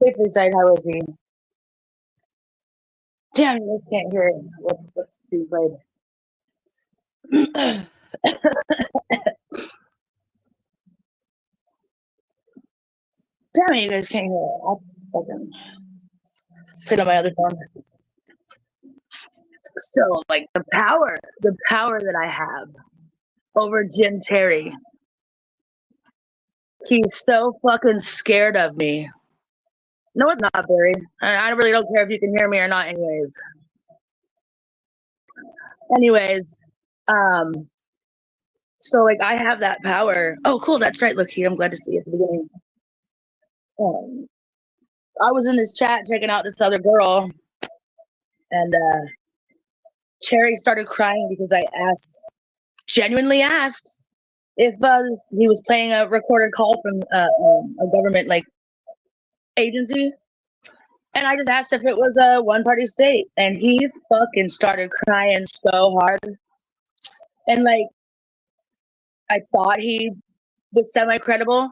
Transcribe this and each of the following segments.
Safely side highway B. Damn, you guys can't hear it. What's the played? Damn it, you guys can't hear it. I'll fucking put on my other phone. So, like, the power that I have over Jim Terry. He's so fucking scared of me. No, it's not, Barry. I really don't care if you can hear me or not, anyways. So like I have that power. Oh, cool. That's right. Look here. I'm glad to see you at the beginning. I was in this chat checking out this other girl, and Cherry started crying because I genuinely asked if he was playing a recorded call from a government like agency, and I just asked if it was a one-party state, and he fucking started crying so hard, and like I thought he was semi-credible.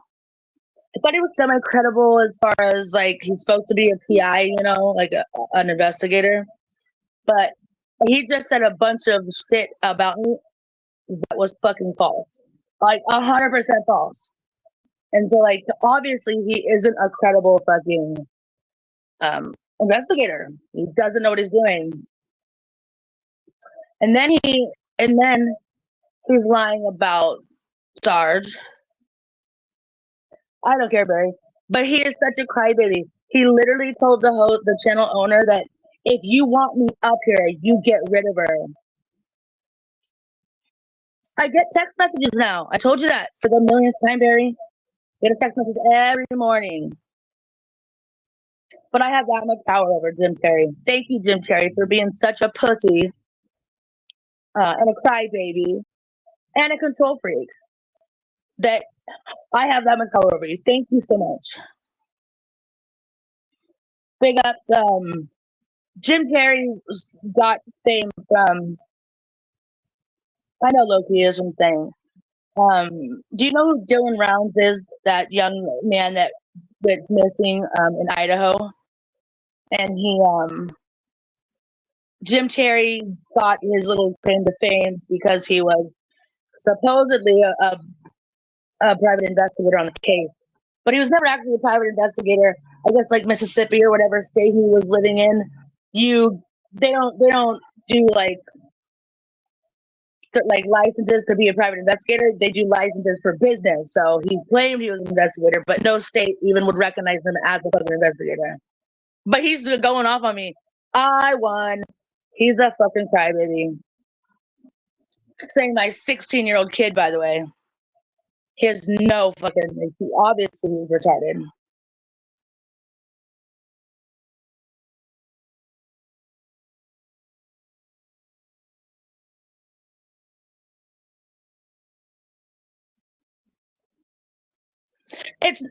I thought he was semi-credible as far as like he's supposed to be a PI, you know, like an investigator, but he just said a bunch of shit about me that was fucking false, like 100% false. And so, like, obviously, he isn't a credible fucking investigator. He doesn't know what he's doing. And then he's lying about Sarge. I don't care, Barry. But he is such a crybaby. He literally told the channel owner that if you want me up here, you get rid of her. I get text messages now. I told you that for the millionth time, Barry. Get a text message every morning. But I have that much power over Jim Terry. Thank you, Jim Terry, for being such a pussy and a crybaby and a control freak. That I have that much power over you. Thank you so much. Big ups. Jim Terry got fame from. I know Loki is something. Do you know who Dylan Rounds is? That young man that went missing in Idaho, and Jim Terry got his little claim to fame because he was supposedly a private investigator on the case, but he was never actually a private investigator. I guess like Mississippi or whatever state he was living in, they don't do like licenses to be a private investigator. They do licenses for business. So he claimed he was an investigator, but no state even would recognize him as a fucking investigator. But he's going off on me. I won. He's a fucking crybaby. Saying my 16-year-old kid, by the way. He has no fucking. Obviously, he's retarded. It's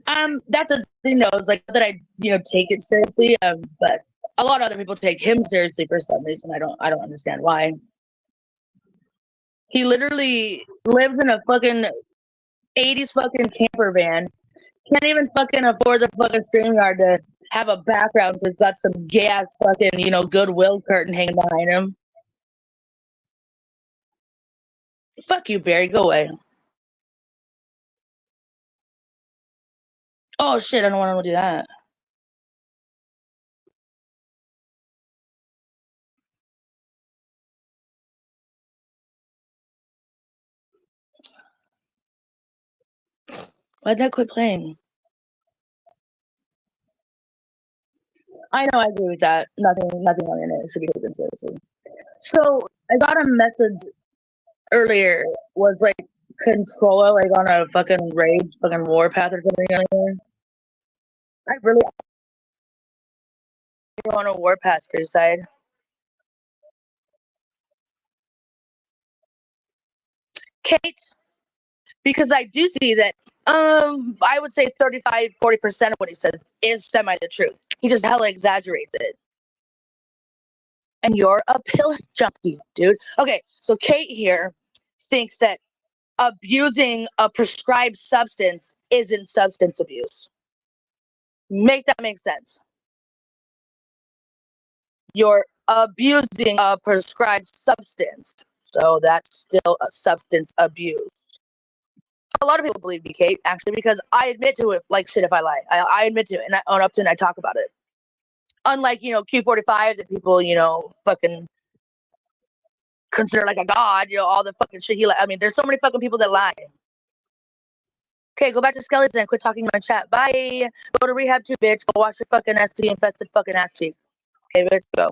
that's a thing though. It's like that I take it seriously. But a lot of other people take him seriously for some reason. I don't understand why. He literally lives in a fucking 80s fucking camper van. Can't even fucking afford the fucking StreamYard to have a background, so he's got some gas fucking, Goodwill curtain hanging behind him. Fuck you, Barry. Go away. Oh shit, I don't want to do that. Why'd that quit playing? I know, I agree with that. Nothing on the internet should be taken seriously. So I got a message earlier, was like controller like on a fucking rage, fucking warpath or something on here. I really on a warpath for your side. Kate, because I do see that I would say 35-40% of what he says is semi the truth. He just hella exaggerates it. And you're a pill junkie, dude. Okay, so Kate here thinks that abusing a prescribed substance isn't substance abuse. Make that make sense. You're abusing a prescribed substance. So that's still a substance abuse. A lot of people believe me, Kate, actually, because I admit to it like shit if I lie. I admit to it and I own up to it and I talk about it. Unlike, Q45 that people, fucking consider like a god, all the fucking shit he I mean, there's so many fucking people that lie. Okay, go back to Skelly's and quit talking in my chat. Bye. Go to rehab too, bitch. Go wash your fucking STD infested fucking ass cheek. Okay, bitch, go.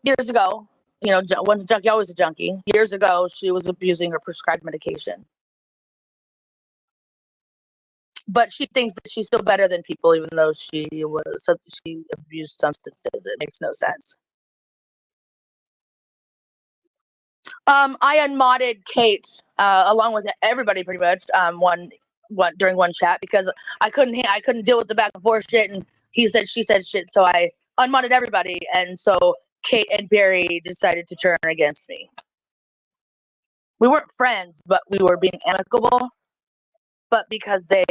Years ago, once a junkie, always a junkie. Years ago, she was abusing her prescribed medication. But she thinks that she's still better than people, even though she abused substances. It makes no sense. I unmodded Kate along with everybody pretty much during one chat because I couldn't deal with the back and forth shit and he said she said shit, so I unmodded everybody, and so Kate and Barry decided to turn against me. We weren't friends, but we were being amicable. But because they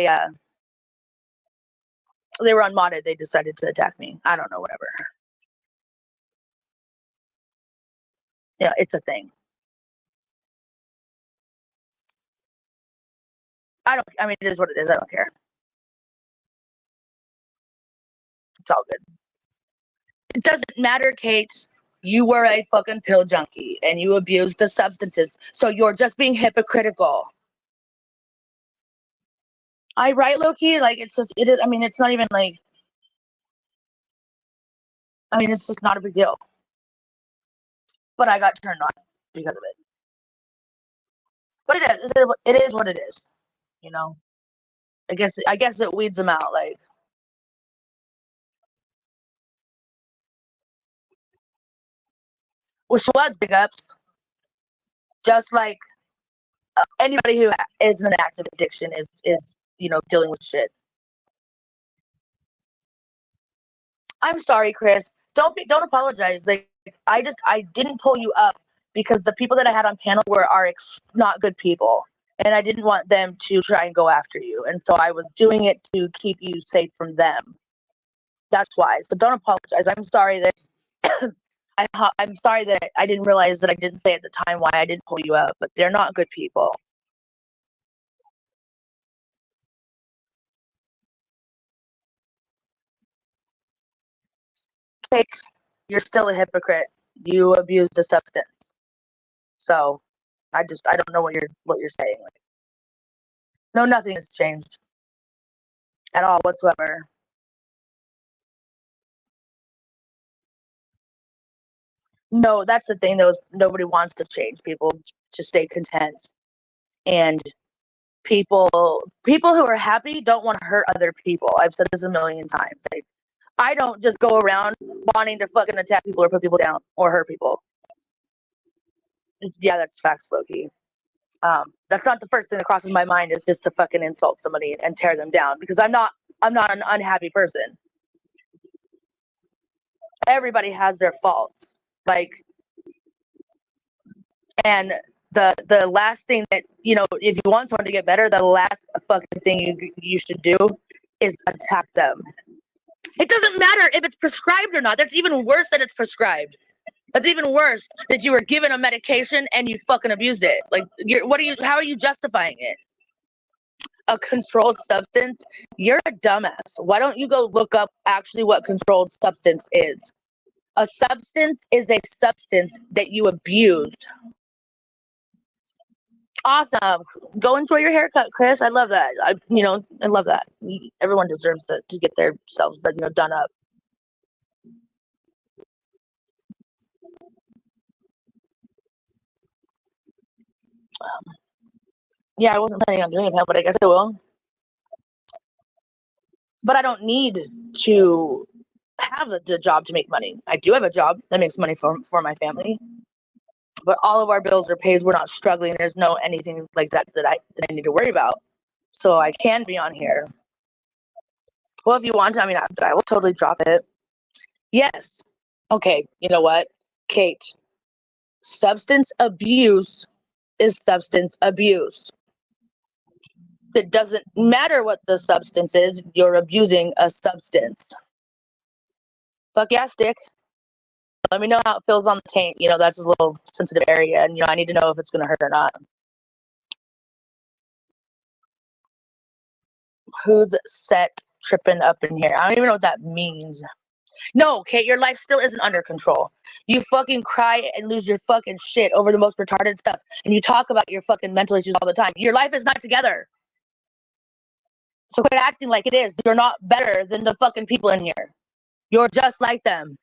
were unmodded, they decided to attack me. I don't know, whatever. Yeah, it's a thing. I mean, it is what it is. I don't care. It's all good. It doesn't matter, Kate. You were a fucking pill junkie and you abused the substances. So you're just being hypocritical. I write low-key, like it is, I mean, it's not even like, I mean, it's just not a big deal. But I got turned on because of it. But it is what it is, I guess it weeds them out, like. Well, she was big ups. Just like anybody who is in an active addiction is dealing with shit. I'm sorry, Chris. Don't apologize. Like I didn't pull you up because the people that I had on panel are not good people, and I didn't want them to try and go after you, and so I was doing it to keep you safe from them. That's why. So don't apologize. I'm sorry that I'm sorry that I didn't realize that I didn't say at the time why I didn't pull you up, but they're not good people. Kate, you're still a hypocrite. You abused the substance. So I don't know what you're saying. Like, no, nothing has changed at all whatsoever. No, that's the thing though, nobody wants to change. People to stay content. And people who are happy don't want to hurt other people. I've said this a million times. Like, I don't just go around wanting to fucking attack people or put people down or hurt people. Yeah, that's facts, Loki. That's not the first thing that crosses my mind is just to fucking insult somebody and tear them down because I'm not an unhappy person. Everybody has their faults. Like, and the last thing that, if you want someone to get better, the last fucking thing you should do is attack them. It doesn't matter if it's prescribed or not. That's even worse that it's prescribed. That's even worse that you were given a medication and you fucking abused it. Like, how are you justifying it? A controlled substance? You're a dumbass. Why don't you go look up actually what controlled substance is? A substance is a substance that you abused. Awesome. Go enjoy your haircut, Chris. I love that. I love that. Everyone deserves to get themselves done up. Yeah, I wasn't planning on doing it, but I guess I will. But I don't need to have the job to make money. I do have a job that makes money for my family, but all of our bills are paid. We're not struggling. There's no anything like that I need to worry about. So I can be on here. Well, if you want to, I mean, I will totally drop it. Yes. Okay. You know what, Kate? Substance abuse is substance abuse. It doesn't matter what the substance is, you're abusing a substance. Fuck yeah, stick. Let me know how it feels on the taint. You know, that's a little sensitive area, and, you know, I need to know if it's going to hurt or not. Who's set tripping up in here? I don't even know what that means. No, Kate, your life still isn't under control. You fucking cry and lose your fucking shit over the most retarded stuff, and you talk about your fucking mental issues all the time. Your life is not together. So quit acting like it is. You're not better than the fucking people in here. You're just like them.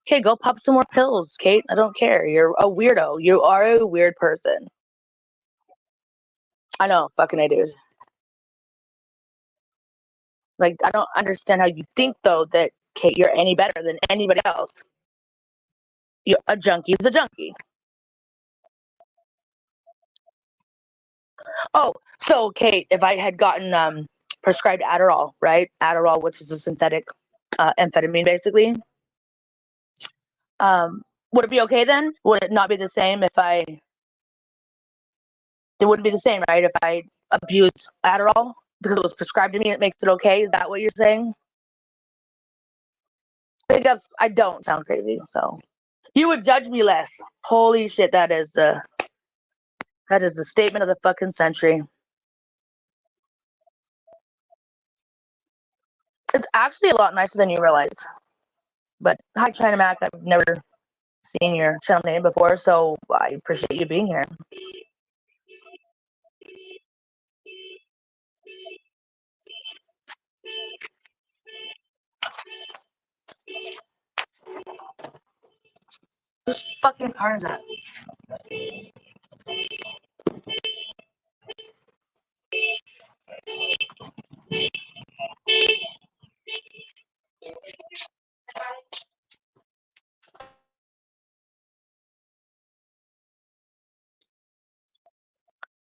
Okay, go pop some more pills, Kate. I don't care. You're a weirdo. You are a weird person. I know, fucking I do. Like, I don't understand how you think, though, that, Kate, you're any better than anybody else. A junkie is a junkie. Oh, so, Kate, if I had gotten prescribed Adderall, right? Adderall, which is a synthetic amphetamine, basically. Would it be okay then? Would it not be the same if I... It wouldn't be the same, right? If I abused Adderall because it was prescribed to me, it makes it okay? Is that what you're saying? I don't sound crazy, so... You would judge me less. Holy shit, that is the statement of the fucking century. It's actually a lot nicer than you realize. But hi, China Mac. I've never seen your channel name before, so I appreciate you being here. Whose fucking car is that?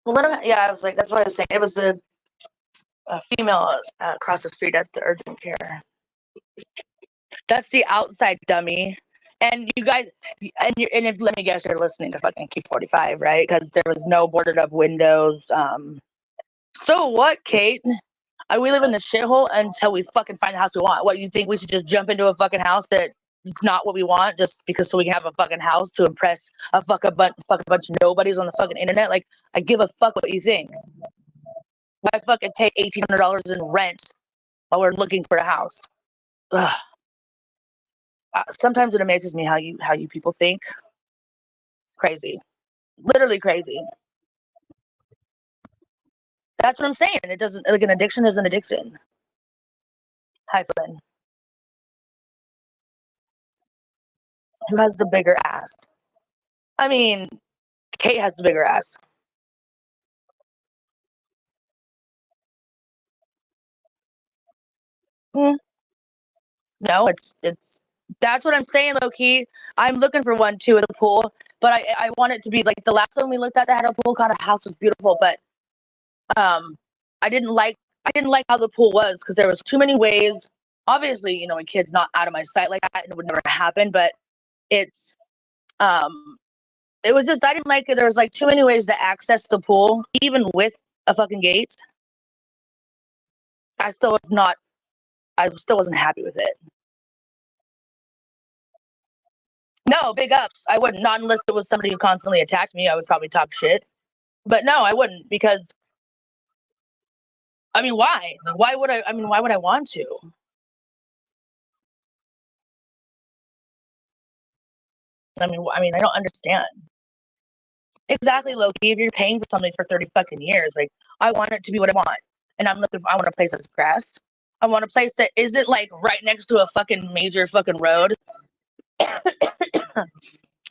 Well, I was like, that's what I was saying. It was a female across the street at the urgent care. That's the outside, dummy. And you guys, and if let me guess, you're listening to fucking Q45, right? Because there was no boarded up windows. So what, Kate? We live in a shithole until we fucking find the house we want. What, you think we should just jump into a fucking house that is not what we want just because so we can have a fucking house to impress a fucking bunch of nobodies on the fucking internet? Like, I give a fuck what you think. Why fucking pay $1,800 in rent while we're looking for a house? Ugh. Sometimes it amazes me how you people think. It's crazy. Literally crazy. That's what I'm saying. It doesn't, like, an addiction is an addiction. Hi, Flynn. Who has the bigger ass? I mean, Kate has the bigger ass. Mm. No, it's that's what I'm saying, low key. I'm looking for one too at the pool, but I want it to be like the last one we looked at that had a pool. God, the house was beautiful, but I didn't like how the pool was because there was too many ways. Obviously, you know, a kid's not out of my sight like that, and it would never happen. But it's it was just I didn't like it. There was like too many ways to access the pool, even with a fucking gate. I still wasn't happy with it. No, big ups. I wouldn't, not unless it was somebody who constantly attacked me. I would probably talk shit. But no, I wouldn't because I mean, why? Why would I? I mean, why would I want to? I don't understand. Exactly, Loki. If you're paying for something for 30 fucking years, like I want it to be what I want, and I want a place that's grass. I want a place that isn't like right next to a fucking major fucking road.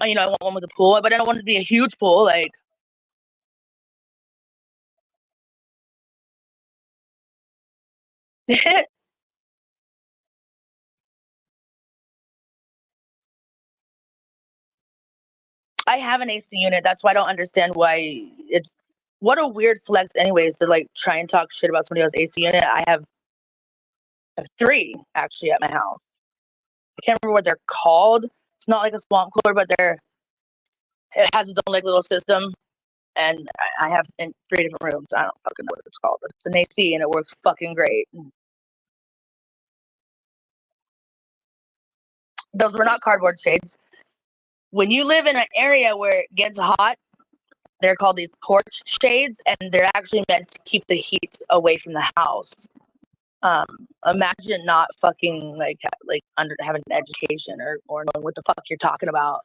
You know, I want one with a pool, but I don't want it to be a huge pool. Like, I have an AC unit. That's why I don't understand why it's what a weird flex, anyways, to like try and talk shit about somebody else's AC unit. I have three actually at my house. I can't remember what they're called. It's not like a swamp cooler, but it has its own like little system. and I have in 3 different rooms. I don't fucking know what it's called, but it's an AC and it works fucking great. Those were not cardboard shades. When you live in an area where it gets hot, they're called these porch shades, and they're actually meant to keep the heat away from the house. Imagine not fucking like under having an education or knowing what the fuck you're talking about.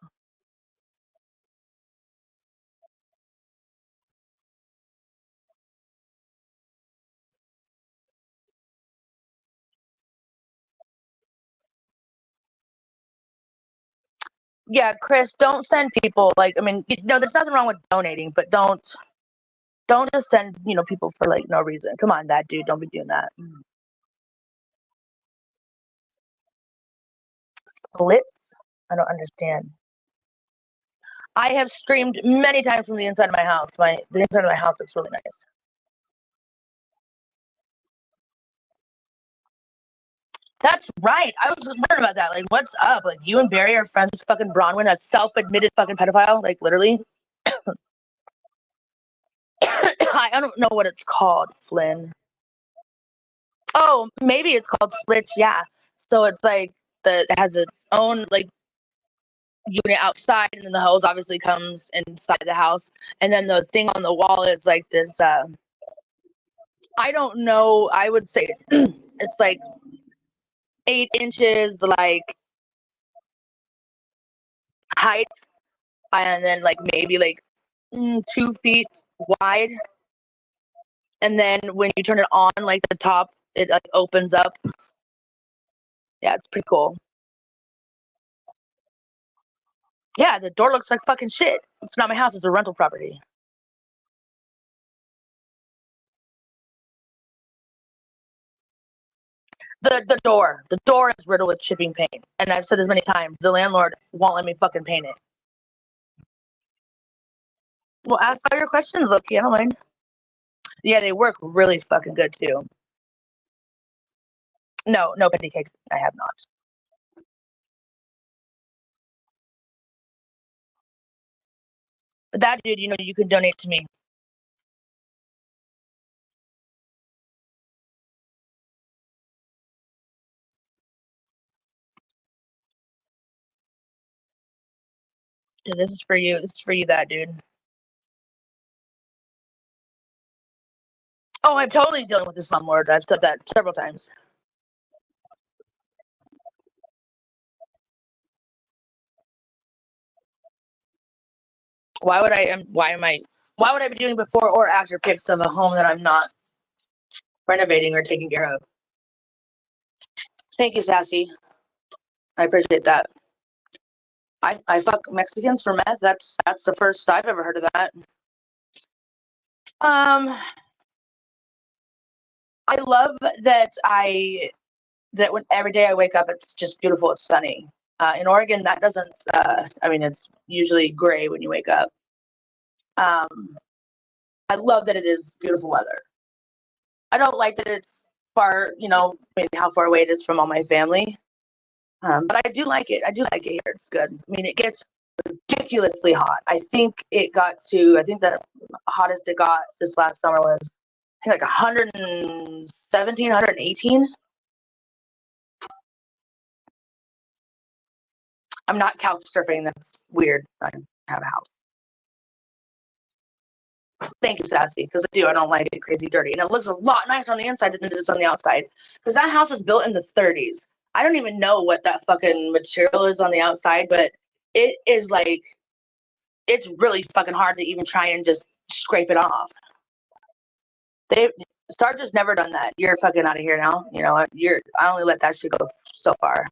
Yeah, Chris, don't send people like, I mean, there's nothing wrong with donating, but don't just send, people for like no reason. Come on, that dude, don't be doing that. Splits? I don't understand. I have streamed many times from the inside of my house. The inside of my house looks really nice. That's right. I was wondering about that. Like, what's up? Like, you and Barry are friends with fucking Bronwyn, a self-admitted fucking pedophile. Like, literally. I don't know what it's called, Flynn. Oh, maybe it's called Splits. Yeah. So it's like it has its own like unit outside, and then the hose obviously comes inside the house, and then the thing on the wall is like this. I don't know. I would say it's like 8 inches, like height, and then like maybe like 2 feet wide. And then when you turn it on, like the top, it like opens up. Yeah, it's pretty cool. Yeah, the door looks like fucking shit. It's not my house. It's a rental property. The door is riddled with chipping paint, and I've said this many times. The landlord won't let me fucking paint it. Well, ask all your questions, Loki. I don't mind. Yeah, they work really fucking good too. No penny cake. I have not. But that dude, you could donate to me. Yeah, this is for you. This is for you, that dude. Oh, I'm totally dealing with the slumlord. I've said that several times. Why would I? Why would I be doing before or after pics of a home that I'm not renovating or taking care of? Thank you, Sassy. I appreciate that. I fuck Mexicans for meth. That's the first I've ever heard of that. Um, I love that when every day I wake up, it's just beautiful. It's sunny. In Oregon, that doesn't. I mean, it's usually gray when you wake up. Um, I love that it is beautiful weather. I don't like that it's far. Maybe how far away it is from all my family. But I do like it. I do like it here. It's good. I mean, it gets ridiculously hot. I think the hottest it got this last summer was I think like 117, 118. I'm not couch surfing. That's weird. I have a house. Thank you, Sassy, because I don't like it crazy dirty. And it looks a lot nicer on the inside than it is on the outside. Because that house was built in the 30s. I don't even know what that fucking material is on the outside, but it is like, it's really fucking hard to even try and just scrape it off. Sarge's never done that. You're fucking out of here now. You know what? I only let that shit go so far.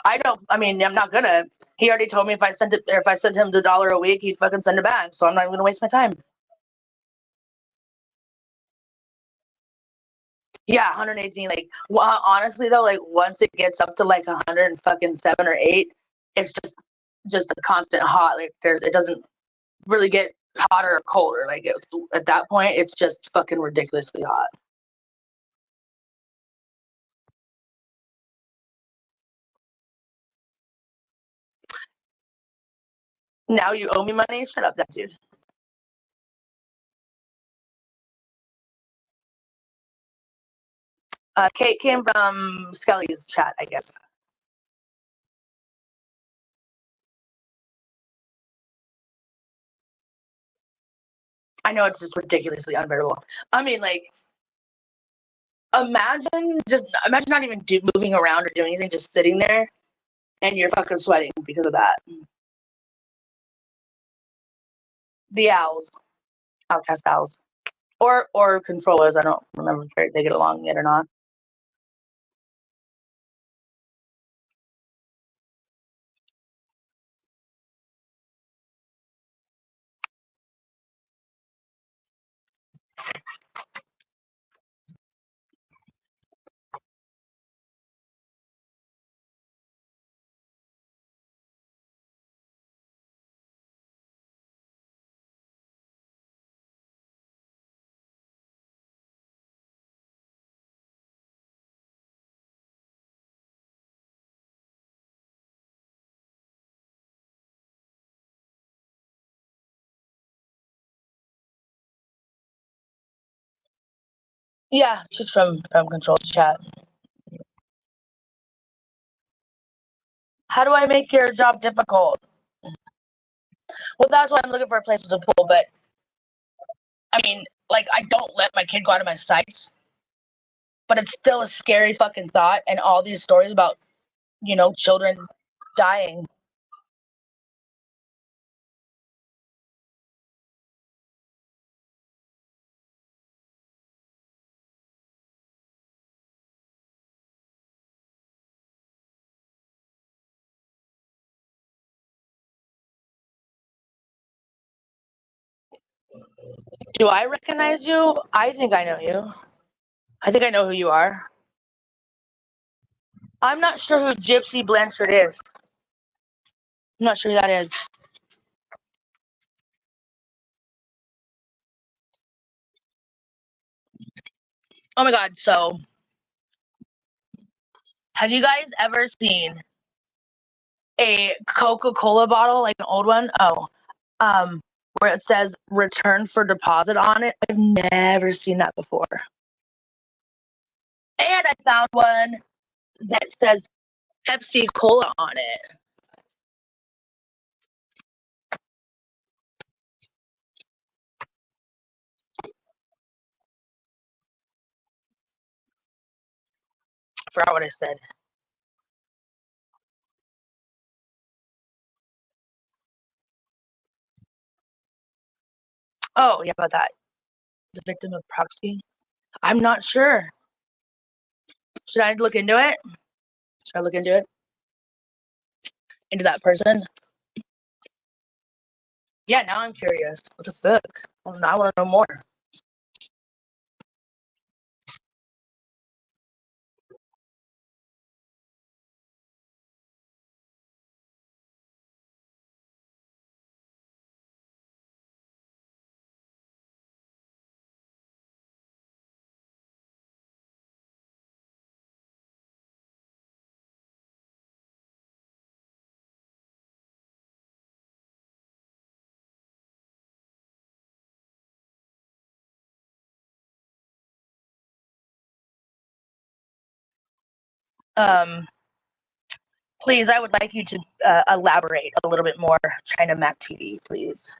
I don't. I mean, I'm not gonna. He already told me if I sent him the dollar a week, he'd fucking send it back. So I'm not even gonna waste my time. Yeah, 118. Like, well, honestly though, like once it gets up to like 107 or 8, it's just a constant hot. Like it doesn't really get hotter or colder. Like at that point, it's just fucking ridiculously hot. Now you owe me money? Shut up, that dude. Kate came from Skelly's chat, I guess. I know it's just ridiculously unbearable. I mean, like, imagine not even moving around or doing anything, just sitting there, and you're fucking sweating because of that. The owls, outcast owls, or controllers. I don't remember if they get along yet or not. Yeah, she's from Control Chat. How do I make your job difficult? Well, that's why I'm looking for a place with a pool. But I mean, like, I don't let my kid go out of my sight. But it's still a scary fucking thought, and all these stories about, children dying. Do I recognize you? I think I know you. I think I know who you are. I'm not sure who Gypsy Blanchard is. I'm not sure who that is. Oh my god, so have you guys ever seen a Coca-Cola bottle, like an old one? Oh, where it says return for deposit on it? I've never seen that before. And I found one that says Pepsi Cola on it. I forgot what I said. Oh, yeah, about that. The victim of proxy? I'm not sure. Should I look into it? Should I look into it? Into that person? Yeah, now I'm curious. What the fuck? Well, now I want to know more. Um, Please, I would like you to elaborate a little bit more. China Mac TV, please.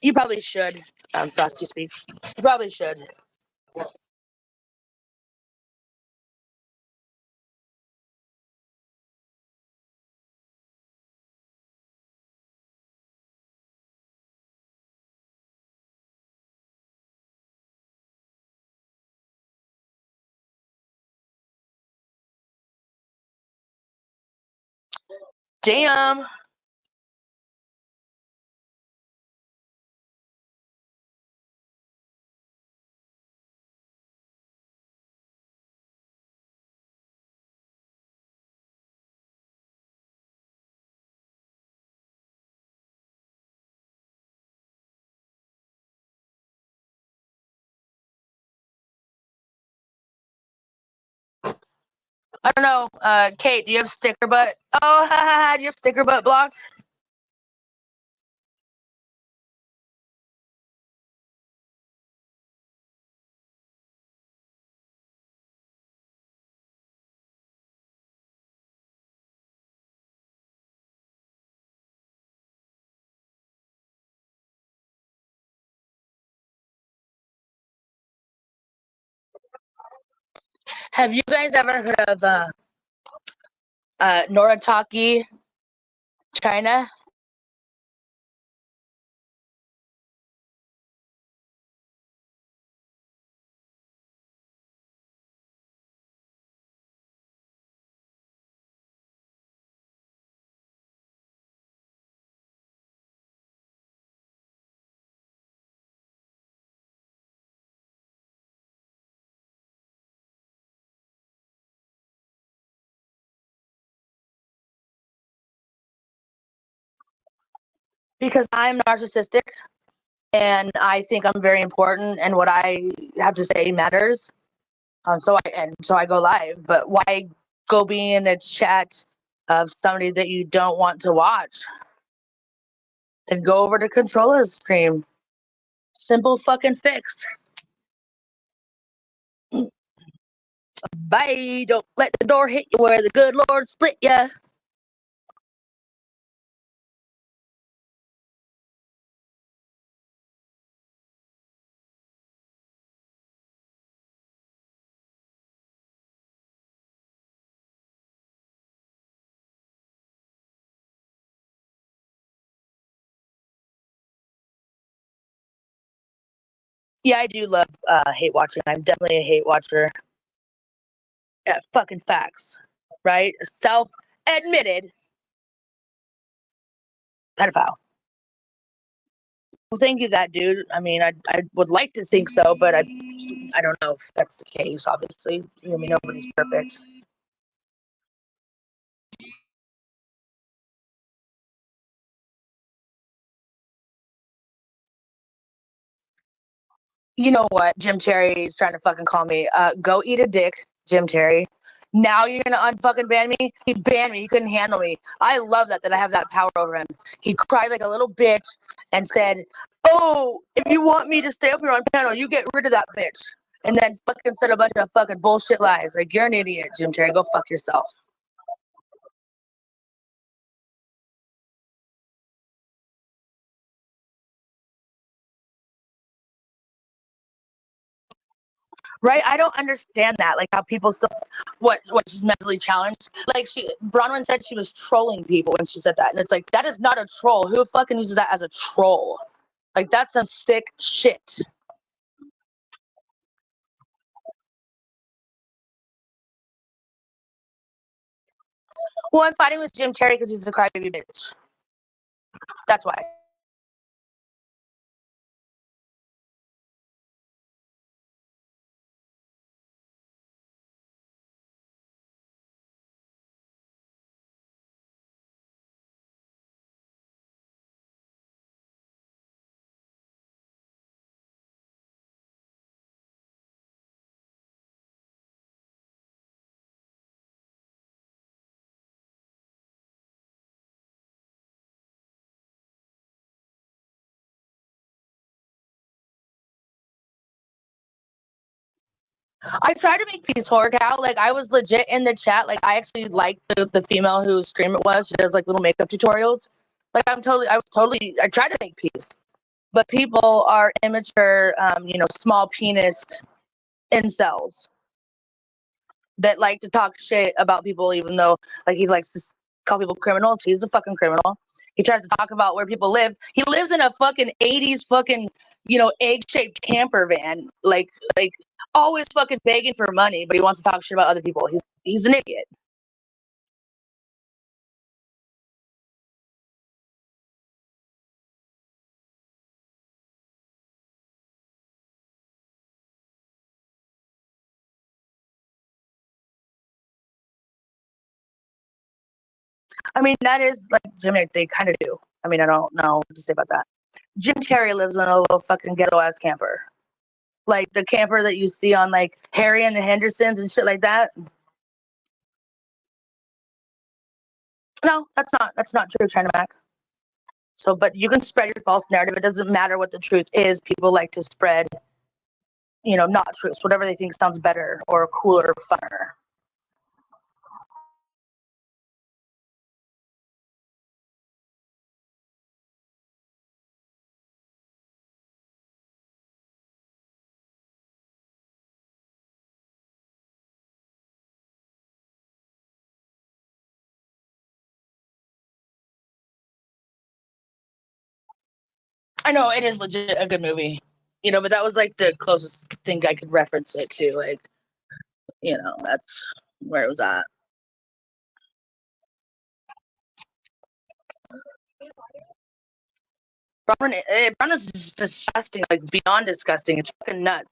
You probably should, Frosty Speaks. You probably should. Damn. I don't know. Kate, do you have sticker butt? Oh, do you have sticker butt blocked? Have you guys ever heard of Noritake, China? Because I'm narcissistic and I think I'm very important and what I have to say matters. So I go live. But why go be in a chat of somebody that you don't want to watch? Then go over to controller's stream. Simple fucking fix. Bye. Don't let the door hit you where the good Lord split ya. Yeah, I do love hate watching. I'm definitely a hate watcher. Yeah, fucking facts. Right? Self admitted pedophile. Well, thank you, that dude. I mean, I would like to think so, but I don't know if that's the case. Obviously, I mean, nobody's perfect. You know what? Jim Terry is trying to fucking call me. Go eat a dick, Jim Terry. Now you're gonna unfucking ban me? He banned me. He couldn't handle me. I love that I have that power over him. He cried like a little bitch and said, "Oh, if you want me to stay up here on panel, you get rid of that bitch." And then fucking said a bunch of fucking bullshit lies. Like, you're an idiot, Jim Terry. Go fuck yourself. Right? I don't understand that. Like, how people still what she's mentally challenged. Like, Bronwyn said she was trolling people when she said that, and it's like, that is not a troll. Who fucking uses that as a troll? Like, that's some sick shit. Well, I'm fighting with Jim Terry because he's a crybaby bitch. That's why. I tried to make peace, horror cow. Like, I was legit in the chat. Like, I actually like the female whose stream it was. She does like little makeup tutorials. Like, I tried to make peace, but people are immature, small penis incels that like to talk shit about people, even though like he likes to call people criminals. He's a fucking criminal. He tries to talk about where people live. He lives in a fucking 80s fucking, egg-shaped camper van. Like always fucking begging for money, but he wants to talk shit about other people. He's an idiot. I mean, that is like Jimmy, they kind of do. I mean, I don't know what to say about that. Jim Terry lives in a little fucking ghetto ass camper. Like the camper that you see on like Harry and the Hendersons and shit like that. No, that's not true, China Mac. So, but you can spread your false narrative. It doesn't matter what the truth is. People like to spread, not truths, whatever they think sounds better or cooler or funner. I know it is legit a good movie, but that was like the closest thing I could reference it to. Like, that's where it was at. Brown is disgusting, like beyond disgusting. It's fucking nuts.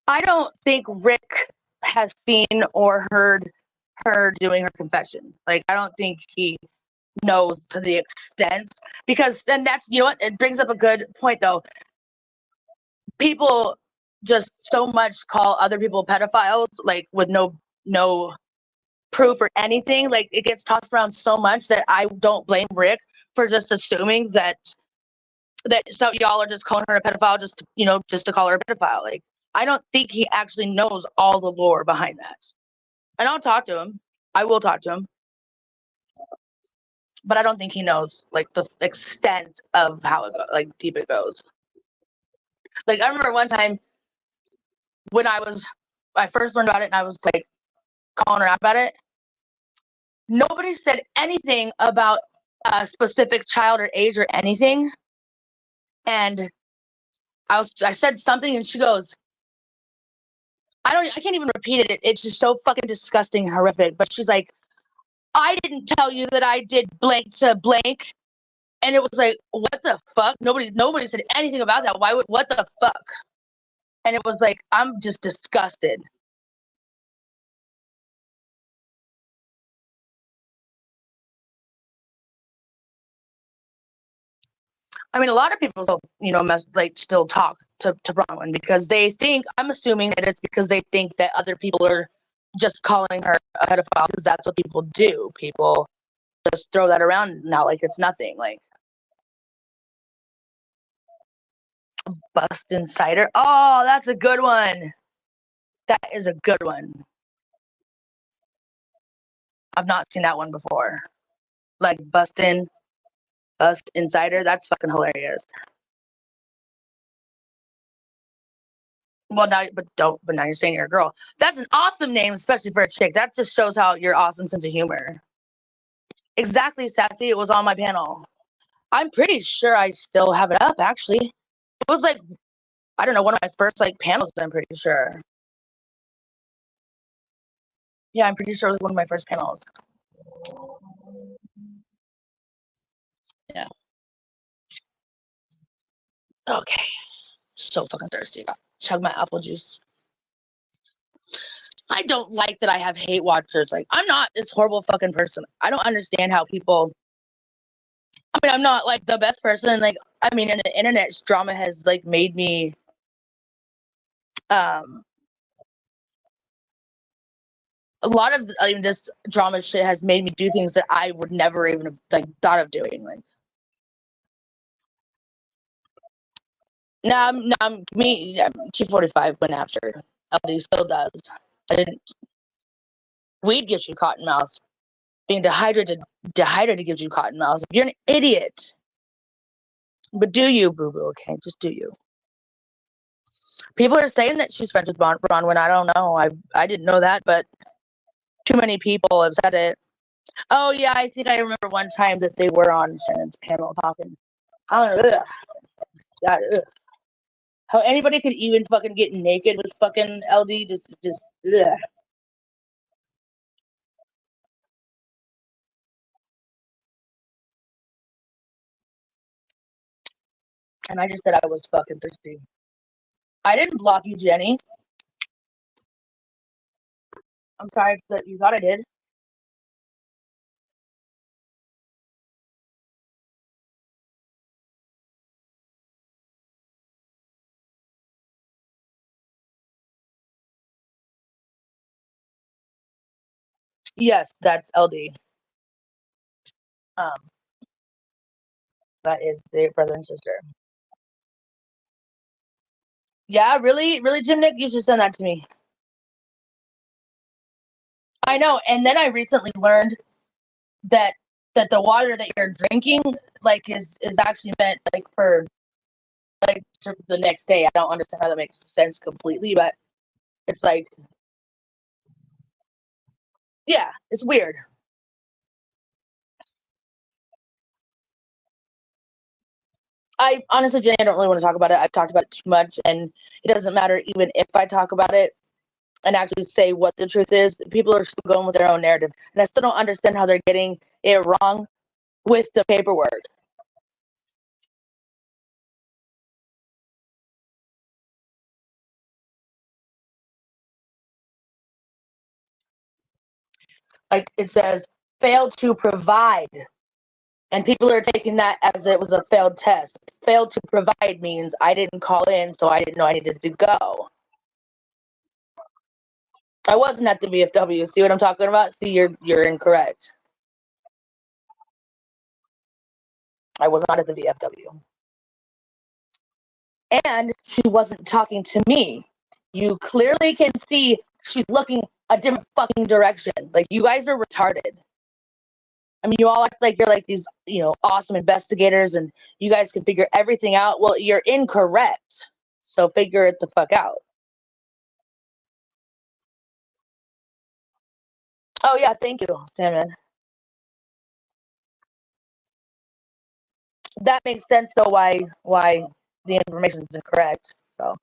I don't think Rick has seen or heard her doing her confession. Like, I don't think he knows to the extent, because then that's, what, it brings up a good point though. People just so much call other people pedophiles, like with no proof or anything. Like, it gets tossed around so much that I don't blame Rick for just assuming that so y'all are just calling her a pedophile just to call her a pedophile. Like, I don't think he actually knows all the lore behind that. And I'll talk to him. I will talk to him. But I don't think he knows like the extent of how it goes, like deep it goes. Like, I remember one time when I first learned about it and I was like calling her out about it. Nobody said anything about a specific child or age or anything. And I said something and she goes, I can't even repeat it. It's just so fucking disgusting and horrific. But she's like, I didn't tell you that I did blank to blank. And it was like, what the fuck? Nobody said anything about that. What the fuck? And it was like, I'm just disgusted. I mean, a lot of people still, still talk to Bronwyn because they think, I'm assuming that it's because they think that other people are just calling her a pedophile, because that's what people do. People just throw that around now like it's nothing. Like, Bust Insider. Oh, that's a good one. That is a good one. I've not seen that one before. Like, Bust Insider. That's fucking hilarious. Well, now you're saying you're a girl. That's an awesome name, especially for a chick. That just shows how your awesome sense of humor. Exactly, Sassy. It was on my panel. I'm pretty sure I still have it up, actually. It was like, I don't know, one of my first like panels, I'm pretty sure. Yeah, I'm pretty sure it was one of my first panels. Yeah. Okay. So fucking thirsty. Chug my apple juice. I don't like that I have hate watchers. Like, I'm not this horrible fucking person. I don't understand how people. I mean, I'm not like the best person. Like, I mean, and the internet drama has like made me. Um, a lot of I mean, this drama shit has made me do things that I would never even have like thought of doing. Like, me. Yeah, Q45 went after. LD still does. I didn't. Weed gives you cotton mouth. Being dehydrated gives you cotton mouth. You're an idiot. But do you, boo boo? Okay, just do you. People are saying that she's friends with Bronwyn. I don't know. I didn't know that, but too many people have said it. Oh yeah, I think I remember one time that they were on Shannon's panel talking. I don't know. Ugh. God, ugh. How anybody could even fucking get naked with fucking LD? Just ugh. And I just said I was fucking thirsty. I didn't block you, Jenny. I'm sorry that you thought I did. Yes, that's LD. Um, that is their brother and sister. Yeah, really, really, Jim Nick, you should send that to me. I know, and then I recently learned that the water that you're drinking like is actually meant like for the next day. I don't understand how that makes sense completely, but it's like yeah, it's weird. I honestly, Jenny, I don't really want to talk about it. I've talked about it too much, and it doesn't matter even if I talk about it and actually say what the truth is. People are still going with their own narrative, and I still don't understand how they're getting it wrong with the paperwork. Like it says, failed to provide. And people are taking that as it was a failed test. Failed to provide means I didn't call in, so I didn't know I needed to go. I wasn't at the VFW. See what I'm talking about? See, you're incorrect. I was not at the VFW. And she wasn't talking to me. You clearly can see she's looking a different fucking direction. Like, you guys are retarded. I mean, you all act like you're like these, awesome investigators and you guys can figure everything out. Well, you're incorrect. So figure it the fuck out. Oh yeah, thank you, Salmon. That makes sense though why the information is incorrect. So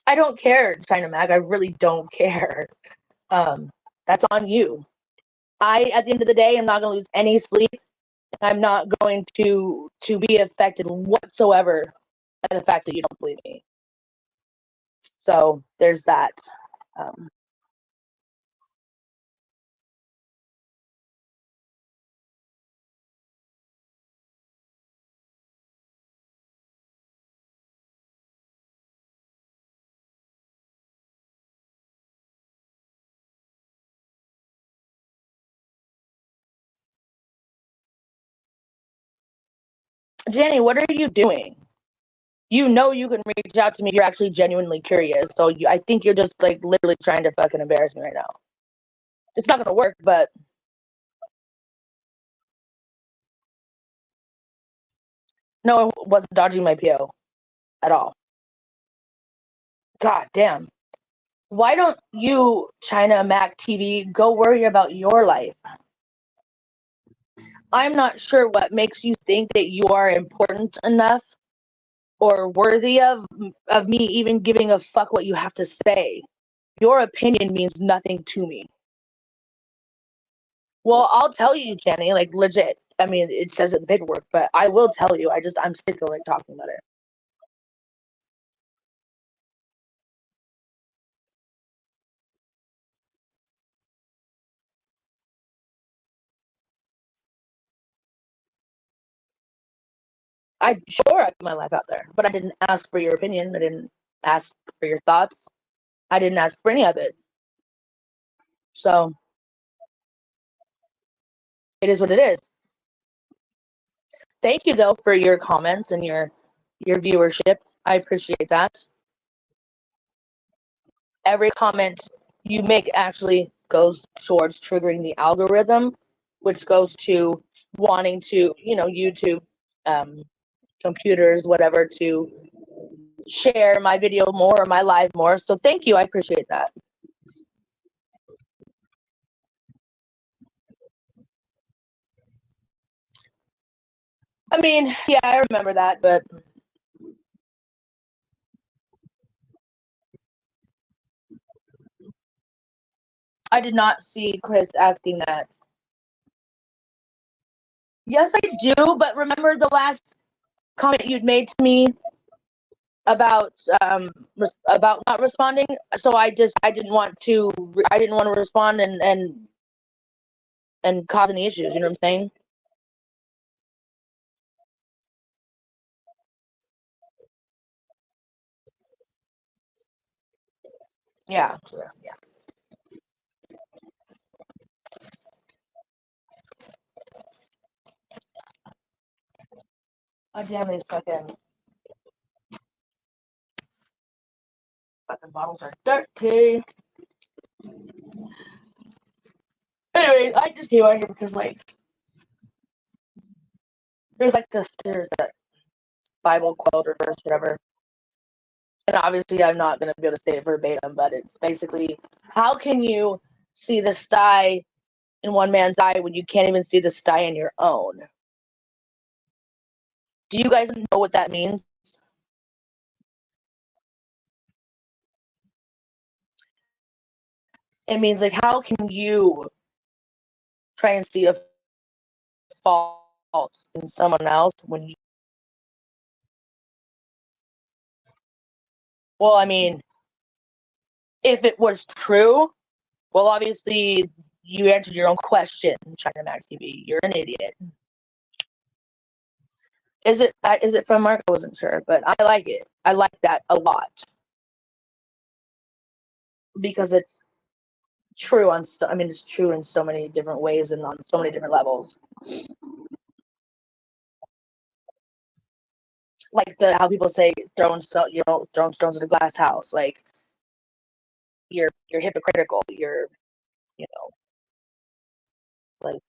I don't care, China Mag. I really don't care. That's on you. At the end of the day, I'm not going to lose any sleep. I'm not going to be affected whatsoever by the fact that you don't believe me. So there's that. Um, Jenny, what are you doing? You know you can reach out to me if you're actually genuinely curious. So I think you're just like literally trying to fucking embarrass me right now. It's not gonna work, but no, it wasn't dodging my PO at all. God damn. Why don't you, China Mac TV, go worry about your life? I'm not sure what makes you think that you are important enough or worthy of me even giving a fuck what you have to say. your opinion means nothing to me. Well, I'll tell you, Jenny, like legit. I mean, it says it in the paperwork, but I will tell you. I'm sick of like talking about it. I sure I put my life out there, but I didn't ask for your opinion. I didn't ask for your thoughts. I didn't ask for any of it. So it is what it is. Thank you though for your comments and your viewership. I appreciate that. Every comment you make actually goes towards triggering the algorithm, which goes to wanting to, YouTube, computers, whatever, to share my video more or my live more. So thank you. I appreciate that. I mean, yeah, I remember that, but I did not see Chris asking that. Yes, I do, but remember the last comment you'd made to me about about not responding. So I didn't want to respond and cause any issues. You know what I'm saying? Yeah. Yeah. Oh damn, these fucking bottles are dirty. Anyway, I just came out here because like there's that Bible quote or verse, whatever. And obviously I'm not gonna be able to say it verbatim, but it's basically, how can you see the sty in one man's eye when you can't even see the sty in your own? Do you guys know what that means? It means like, how can you try and see a fault in someone else when you, well, I mean, if it was true, well, obviously you answered your own question, China Mac TV. You're an idiot. Is it from Mark? I wasn't sure, but I like it. I like that a lot because it's true on. I mean, it's true in so many different ways and on so many different levels. Like how people say throwing stones at a glass house. Like you're hypocritical. You're, you know, like,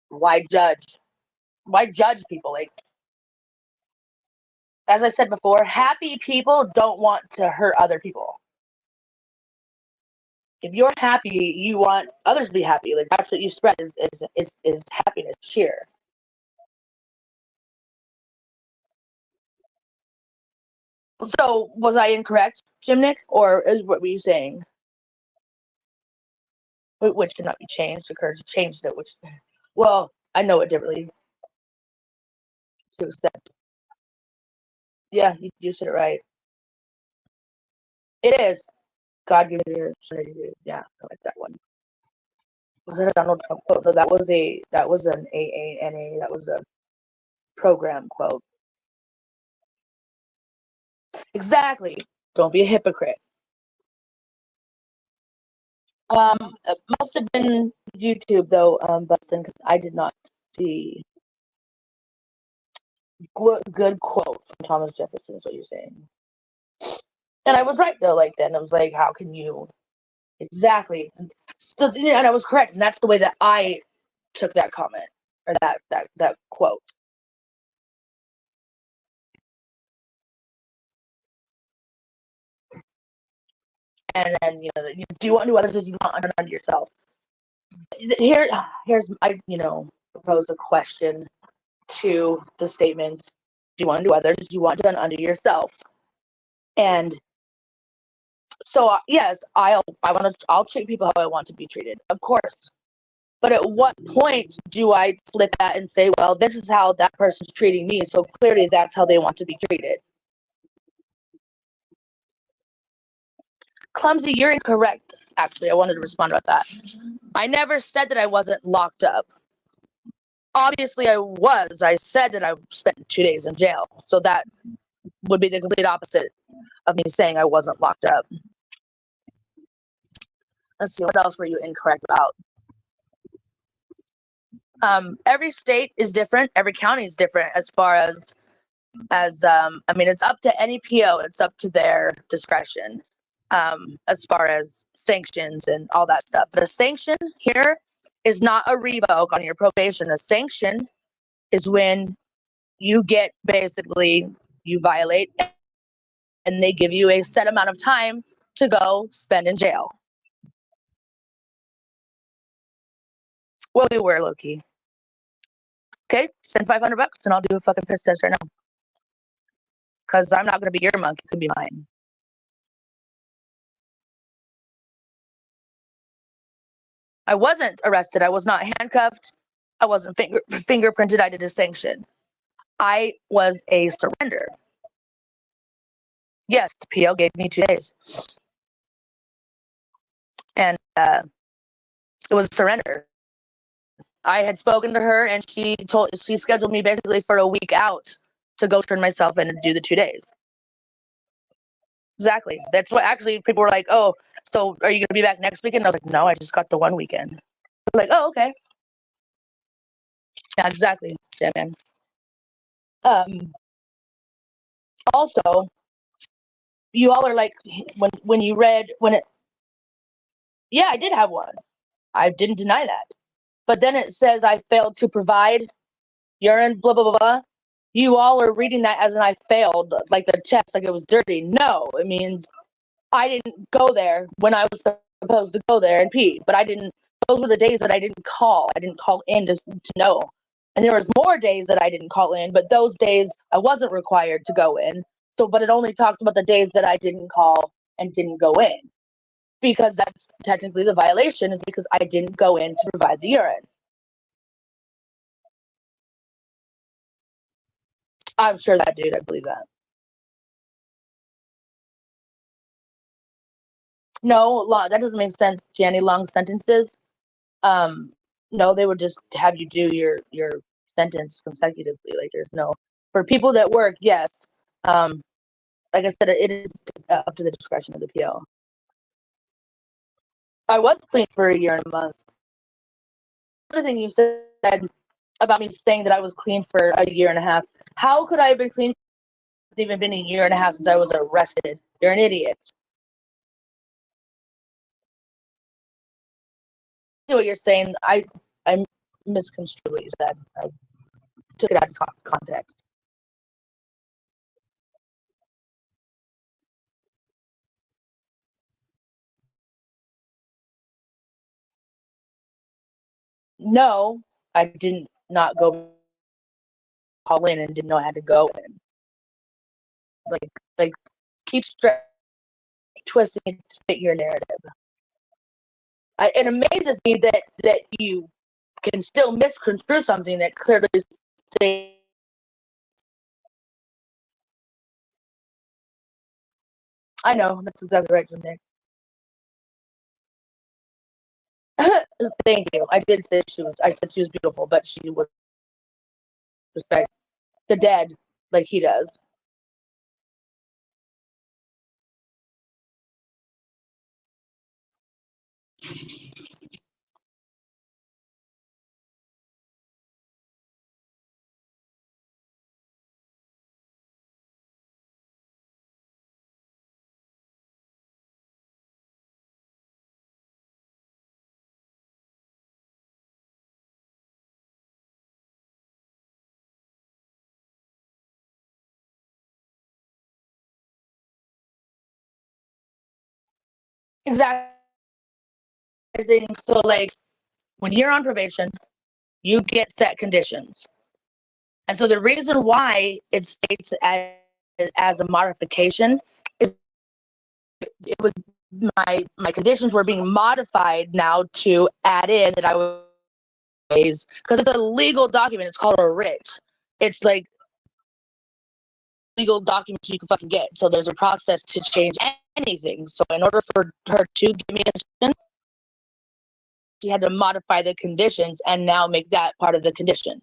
why judge? Why judge people? Like, as I said before, happy people don't want to hurt other people. If you're happy, you want others to be happy. Like, that's what you spread is happiness, cheer. So was I incorrect, Jim Nick, or is what were you saying? Which cannot be changed, occurs changed it, which, well, I know it differently to accept. Yeah, you said it right. It is. God give you your, yeah, I like that one. Was that a Donald Trump quote? No, that was an AANA. That was a program quote. Exactly. Don't be a hypocrite. It must have been YouTube though, Bustin, because I did not see good quote from Thomas Jefferson. Is what you're saying, and I was right though. Like then, I was like, how can you exactly? And I was correct, and that's the way that I took that comment or that quote. And then you do unto others as you want unto yourself. Here's I propose a question to the statement: do unto others as you want done unto yourself. And So yes, I'll treat people how I want to be treated, of course. But at what point do I flip that and say, well, this is how that person's treating me, so clearly that's how they want to be treated? Clumsy, you're incorrect. Actually, I wanted to respond about that. I never said that I wasn't locked up. Obviously, I was. I said that I spent 2 days in jail. So that would be the complete opposite of me saying I wasn't locked up. Let's see, what else were you incorrect about? Every state is different. Every county is different as far as I mean, it's up to any PO. It's up to their discretion as far as sanctions and all that stuff. But a sanction here is not a revoke on your probation. A sanction is when you get basically, you violate and they give you a set amount of time to go spend in jail. Well, we were low key. Okay, send $500 and I'll do a fucking piss test right now. Because I'm not gonna be your monk, it could be mine. I wasn't arrested. I was not handcuffed. I wasn't fingerprinted. I did a sanction. I was a surrender. Yes, the PO gave me 2 days. And it was a surrender. I had spoken to her and she scheduled me basically for a week out to go turn myself in and do the 2 days. Exactly. That's what actually people were like, oh, so are you going to be back next weekend? I was like, no, I just got the one weekend. They're like, oh, okay. Yeah, exactly. Yeah, man. Also, you all are like, when you read, yeah, I did have one. I didn't deny that. But then it says I failed to provide urine, blah, blah, blah, blah. You all are reading that as in I failed, like the test, like it was dirty. No, it means I didn't go there when I was supposed to go there and pee, but I didn't. Those were the days that I didn't call. I didn't call in to know. And there was more days that I didn't call in, but those days I wasn't required to go in. So, but it only talks about the days that I didn't call and didn't go in, because that's technically the violation, is because I didn't go in to provide the urine. I'm sure that dude, I believe that. No, that doesn't make sense, Jenny. Long sentences. Um, no, they would just have you do your sentence consecutively. Like there's no, for people that work, yes. Like I said, it is up to the discretion of the PO. I was clean for a year and a month. Another thing you said about me saying that I was clean for a year and a half. How could I have been clean? It's even been a year and a half since I was arrested. You're an idiot. What you're saying, I misconstrued what you said. I took it out of context. No, I didn't not go call in and didn't know I had to go in. Like keep twisting it to fit your narrative. It amazes me that you can still misconstrue something that clearly states. I know that's exactly right, Jim. Thank you. I did say she was. I said she was beautiful, but she was respect the dead like he does. Exactly. So like when you're on probation, you get set conditions. And so the reason why it states as a modification is it was my conditions were being modified now to add in that I was, because it's a legal document. It's called a writ. It's like legal documents you can fucking get. So there's a process to change anything. So in order for her to give me a suspension, she had to modify the conditions and now make that part of the condition.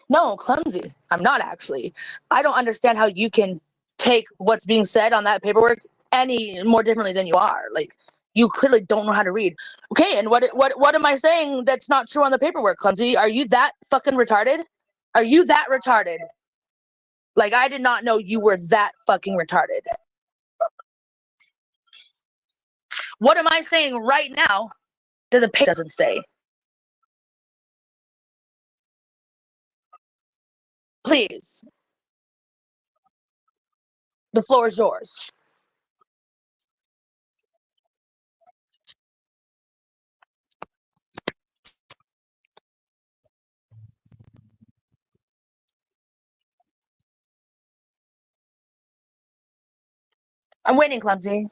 No, clumsy. I'm not actually. I don't understand how you can take what's being said on that paperwork any more differently than you are. Like, you clearly don't know how to read. Okay, and what am I saying that's not true on the paperwork, clumsy? Are you that fucking retarded? Are you that retarded? Like, I did not know you were that fucking retarded. What am I saying right now that the paper doesn't say? Please. The floor is yours. I'm waiting, clumsy.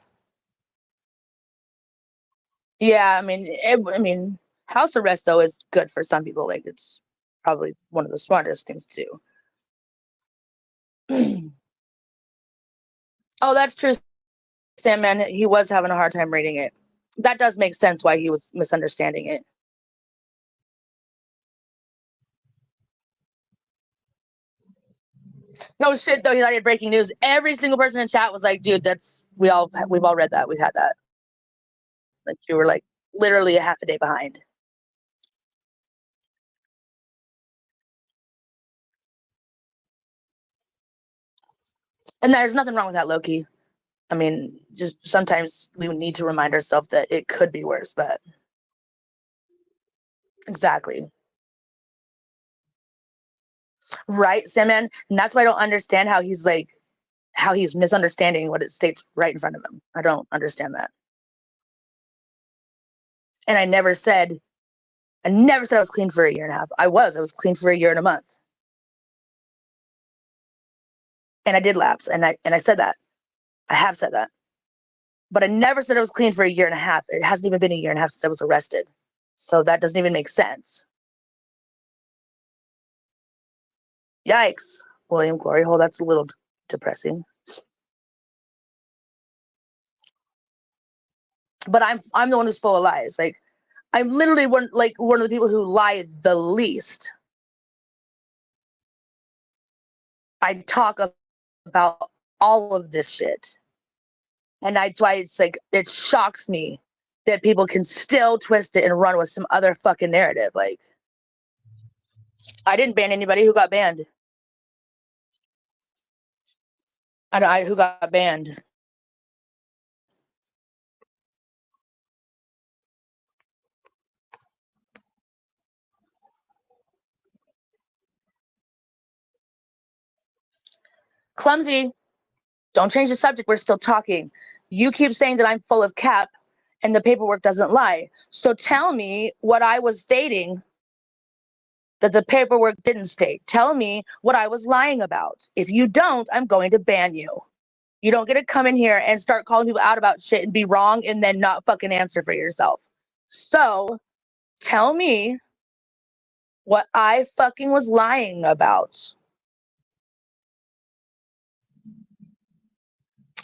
Yeah, I mean, house arrest though is good for some people. Like, it's probably one of the smartest things to do. Oh, that's true, Sandman. He was having a hard time reading it. That does make sense why he was misunderstanding it. No shit though, he had breaking news. Every single person in chat was like, "Dude, we've all read that. We've had that." Like, you were like literally a half a day behind. And there's nothing wrong with that, Loki. I mean, just sometimes we need to remind ourselves that it could be worse, but exactly. Right, Sandman? And that's why I don't understand how he's misunderstanding what it states right in front of him. I don't understand that. And I never said I was clean for a year and a half. I was clean for a year and a month. And I did lapse, and I said that. I have said that. But I never said I was clean for a year and a half. It hasn't even been a year and a half since I was arrested. So that doesn't even make sense. Yikes. William Glory Hole, that's a little depressing. But I'm the one who's full of lies. Like, I'm literally one of the people who lie the least. I talk about all of this shit. And that's why it's like, it shocks me that people can still twist it and run with some other fucking narrative. Like, I didn't ban anybody. Who got banned? Who got banned? Clumsy. Don't change the subject. We're still talking. You keep saying that I'm full of cap and the paperwork doesn't lie. So tell me what I was stating that the paperwork didn't state. Tell me what I was lying about. If you don't, I'm going to ban you. You don't get to come in here and start calling people out about shit and be wrong and then not fucking answer for yourself. So tell me what I fucking was lying about.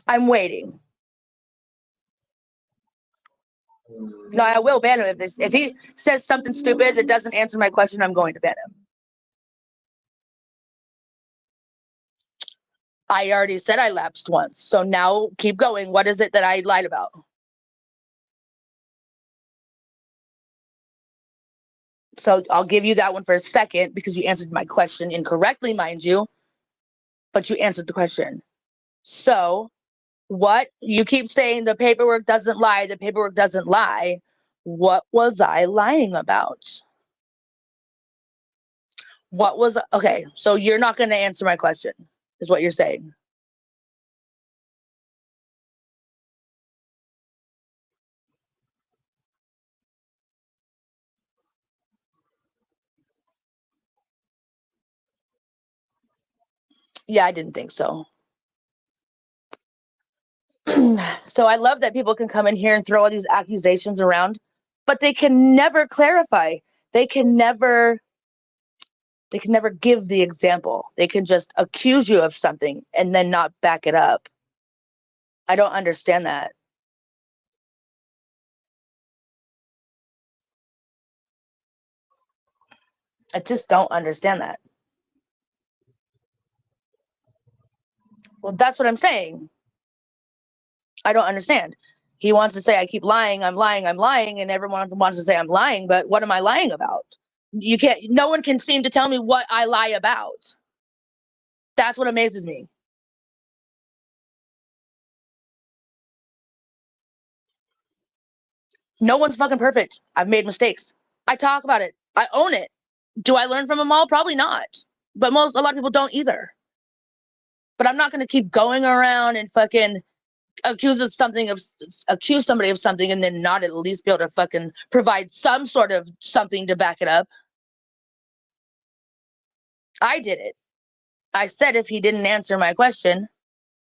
I'm waiting. No, I will ban him if he says something stupid that doesn't answer my question. I'm going to ban him. I already said I lapsed once, so now keep going. What is it that I lied about? So I'll give you that one for a second because you answered my question incorrectly, mind you, but you answered the question. So what you keep saying the paperwork doesn't lie, the paperwork doesn't lie. What was I lying about? What was okay, so you're not going to answer my question, is what you're saying. Yeah, I didn't think so. So I love that people can come in here and throw all these accusations around, but they can never clarify. They can never give the example. They can just accuse you of something and then not back it up. I don't understand that. I just don't understand that. Well, that's what I'm saying. I don't understand. He wants to say I keep lying, I'm lying, I'm lying, and everyone wants to say I'm lying, but what am I lying about? You can't, no one can seem to tell me what I lie about. That's what amazes me. No one's fucking perfect. I've made mistakes. I talk about it. I own it. Do I learn from them all? Probably not. But a lot of people don't either. But I'm not going to keep going around and fucking accuse somebody of something and then not at least be able to fucking provide some sort of something to back it up. I did it. I said if he didn't answer my question,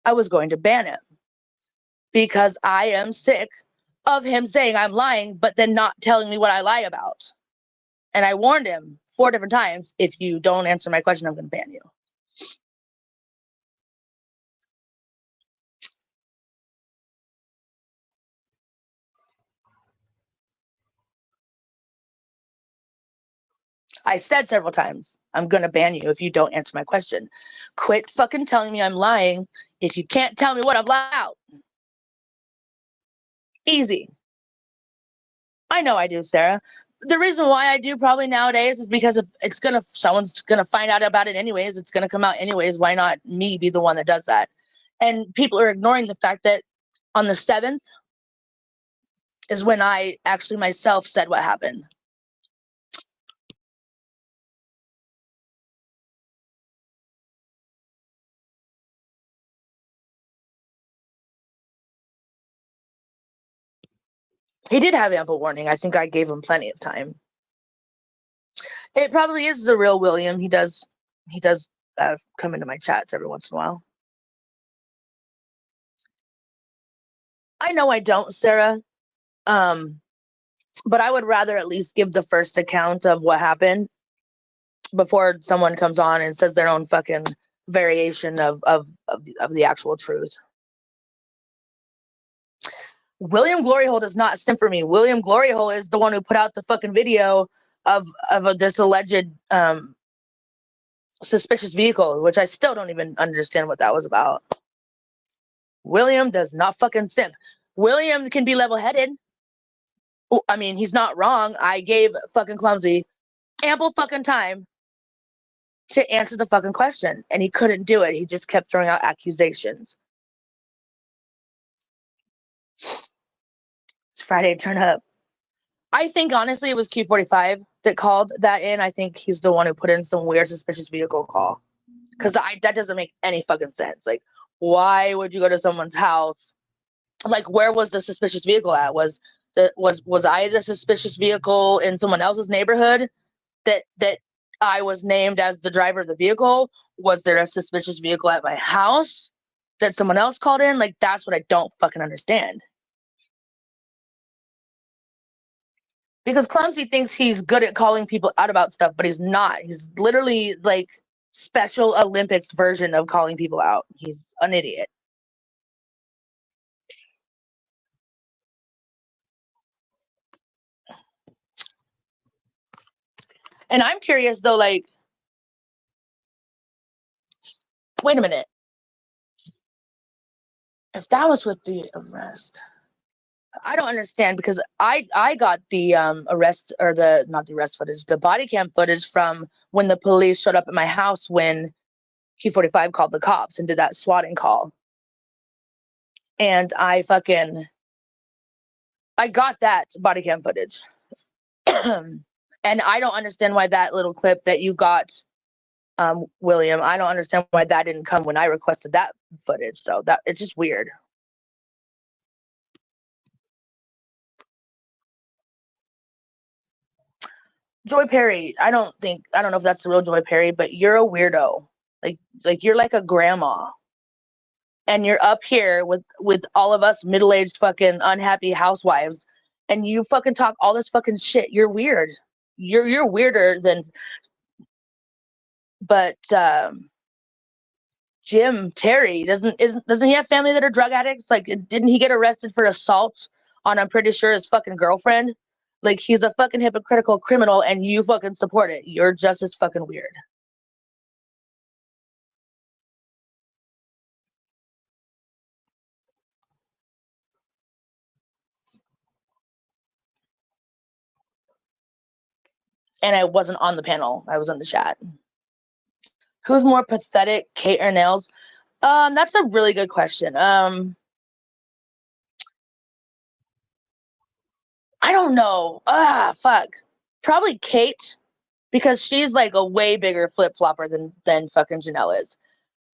I was going to ban him because I am sick of him saying I'm lying, but then not telling me what I lie about. And I warned him 4 different times, if you don't answer my question, I'm going to ban you. I said several times, I'm going to ban you if you don't answer my question. Quit fucking telling me I'm lying if you can't tell me what I've lied about. Easy. I know I do, Sarah. The reason why I do probably nowadays is because if someone's gonna find out about it anyways, it's gonna come out anyways. Why not me be the one that does that? And people are ignoring the fact that on the 7th is when I actually myself said what happened. He did have ample warning. I think I gave him plenty of time. It probably is the real William. He does come into my chats every once in a while. I know I don't, Sarah. But I would rather at least give the first account of what happened before someone comes on and says their own fucking variation of the actual truth. William Gloryhole does not simp for me. William Gloryhole is the one who put out the fucking video of this alleged suspicious vehicle, which I still don't even understand what that was about. William does not fucking simp. William can be level-headed. I mean, he's not wrong. I gave fucking Clumsy ample fucking time to answer the fucking question, and he couldn't do it. He just kept throwing out accusations. It's Friday, turn up. I think honestly it was Q45 that called that in. I think he's the one who put in some weird suspicious vehicle call. Because that doesn't make any fucking sense. Like, why would you go to someone's house? Like, where was the suspicious vehicle at? Was I the suspicious vehicle in someone else's neighborhood that I was named as the driver of the vehicle? Was there a suspicious vehicle at my house that someone else called in? Like, that's what I don't fucking understand. Because Clumsy thinks he's good at calling people out about stuff, but he's not. He's literally like Special Olympics version of calling people out. He's an idiot. And I'm curious though, like, wait a minute. If that was with the arrest, I don't understand because I got the arrest, or the not the arrest footage, the body cam footage from when the police showed up at my house when Q45 called the cops and did that swatting call. And I got that body cam footage. And I don't understand why that little clip that you got, William, I don't understand why that didn't come when I requested that footage. So that it's just weird. Joy Perry, I don't know if that's the real Joy Perry, but you're a weirdo. Like you're like a grandma, and you're up here with all of us middle-aged fucking unhappy housewives, and you fucking talk all this fucking shit. You're weird. You're weirder than. But Jim Terry doesn't he have family that are drug addicts? Like, didn't he get arrested for assault on, I'm pretty sure, his fucking girlfriend? Like, he's a fucking hypocritical criminal, and you fucking support it. You're just as fucking weird. And I wasn't on the panel. I was in the chat. Who's more pathetic, Kate or Nels? That's a really good question. I don't know. Fuck. Probably Kate, because she's like a way bigger flip flopper than fucking Janelle is.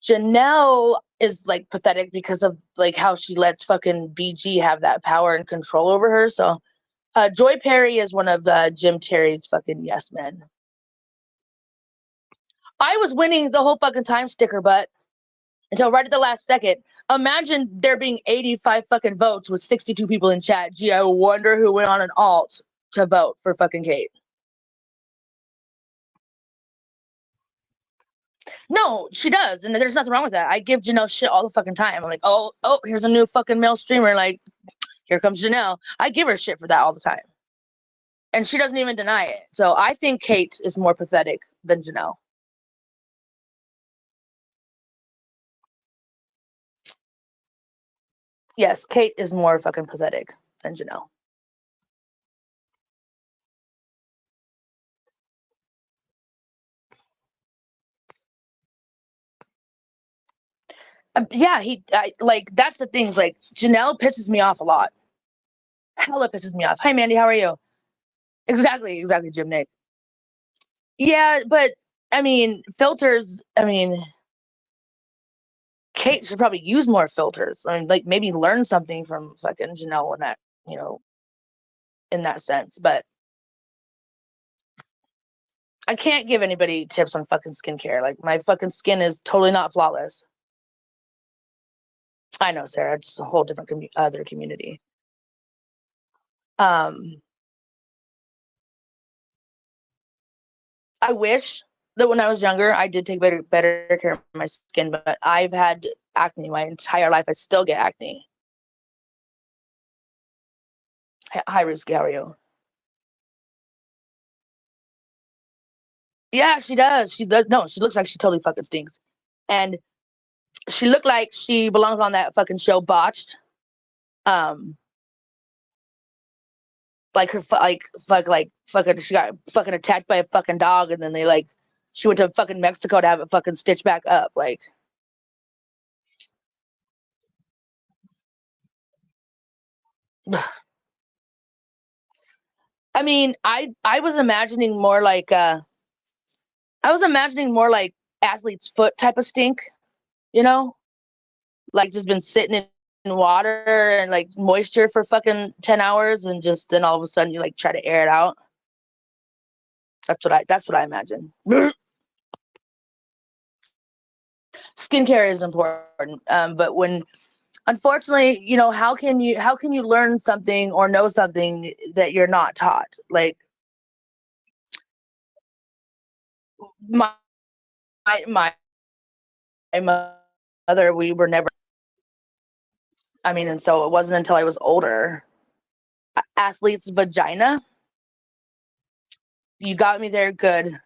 Janelle is like pathetic because of like how she lets fucking BG have that power and control over her. So Joy Perry is one of Jim Terry's fucking yes men. I was winning the whole fucking time, sticker butt, until right at the last second. Imagine there being 85 fucking votes with 62 people in chat. Gee, I wonder who went on an alt to vote for fucking Kate. No, she does, and there's nothing wrong with that. I give Janelle shit all the fucking time. I'm like, oh, here's a new fucking male streamer. Like, here comes Janelle. I give her shit for that all the time, and she doesn't even deny it. So I think Kate is more pathetic than Janelle. Yes, Kate is more fucking pathetic than Janelle. Yeah, like that's the thing. Like Janelle pisses me off a lot. Hella pisses me off. Hi, Mandy, how are you? Exactly, Jim Nick. Yeah, but I mean, filters. I mean, Kate should probably use more filters. I mean, like maybe learn something from fucking Janelle in that, in that sense. But I can't give anybody tips on fucking skincare. Like my fucking skin is totally not flawless. I know, Sarah. It's a whole different other community. I wish that when I was younger, I did take better care of my skin, but I've had acne my entire life. I still get acne. Hi, Ruski. How are you? Yeah, she does. She does. No, she looks like she totally fucking stinks. And she looked like she belongs on that fucking show Botched. Like her, fucking, she got fucking attacked by a fucking dog, and then she went to fucking Mexico to have it fucking stitched back up. Like, I mean, I was imagining more like athlete's foot type of stink, you know, like just been sitting in water and like moisture for fucking 10 hours, and just then all of a sudden you like try to air it out. That's what I imagine. Skincare is important, but when unfortunately, how can you learn something or know something that you're not taught? Like my my mother, we were never. I mean, and so it wasn't until I was older. Athlete's vagina. You got me there. Good,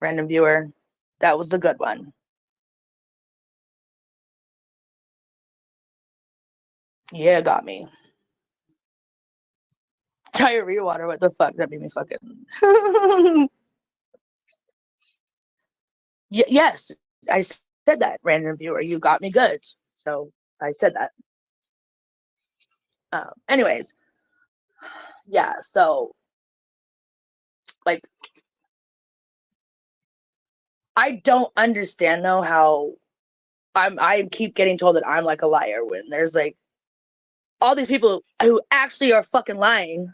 random viewer. That was a good one. Yeah, got me. Diarrhea water. What the fuck? That made me fucking. Yes, I said that, random viewer. You got me good. So I said that. Anyways, yeah. So like, I don't understand though how I keep getting told that I'm like a liar when there's like all these people who actually are fucking lying.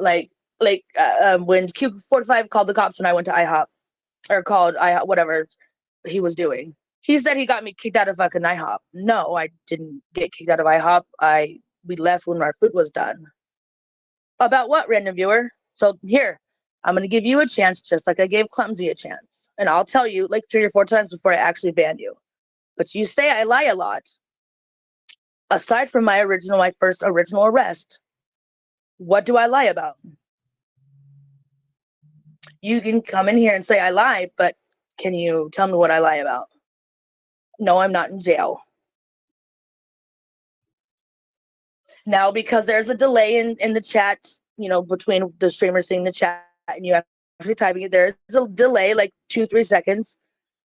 Like when Q45 called the cops when I went to IHOP, or called whatever he was doing. He said he got me kicked out of fucking IHOP. No, I didn't get kicked out of IHOP. We left when our food was done. About what, random viewer? So here, I'm gonna give you a chance, just like I gave Clumsy a chance, and I'll tell you like 3 or 4 times before I actually ban you. But you say I lie a lot. Aside from my first original arrest, what do I lie about? You can come in here and say I lie, but can you tell me what I lie about? No, I'm not in jail. Now, because there's a delay in the chat, between the streamer seeing the chat and you actually typing it, there's a delay, like 2-3 seconds.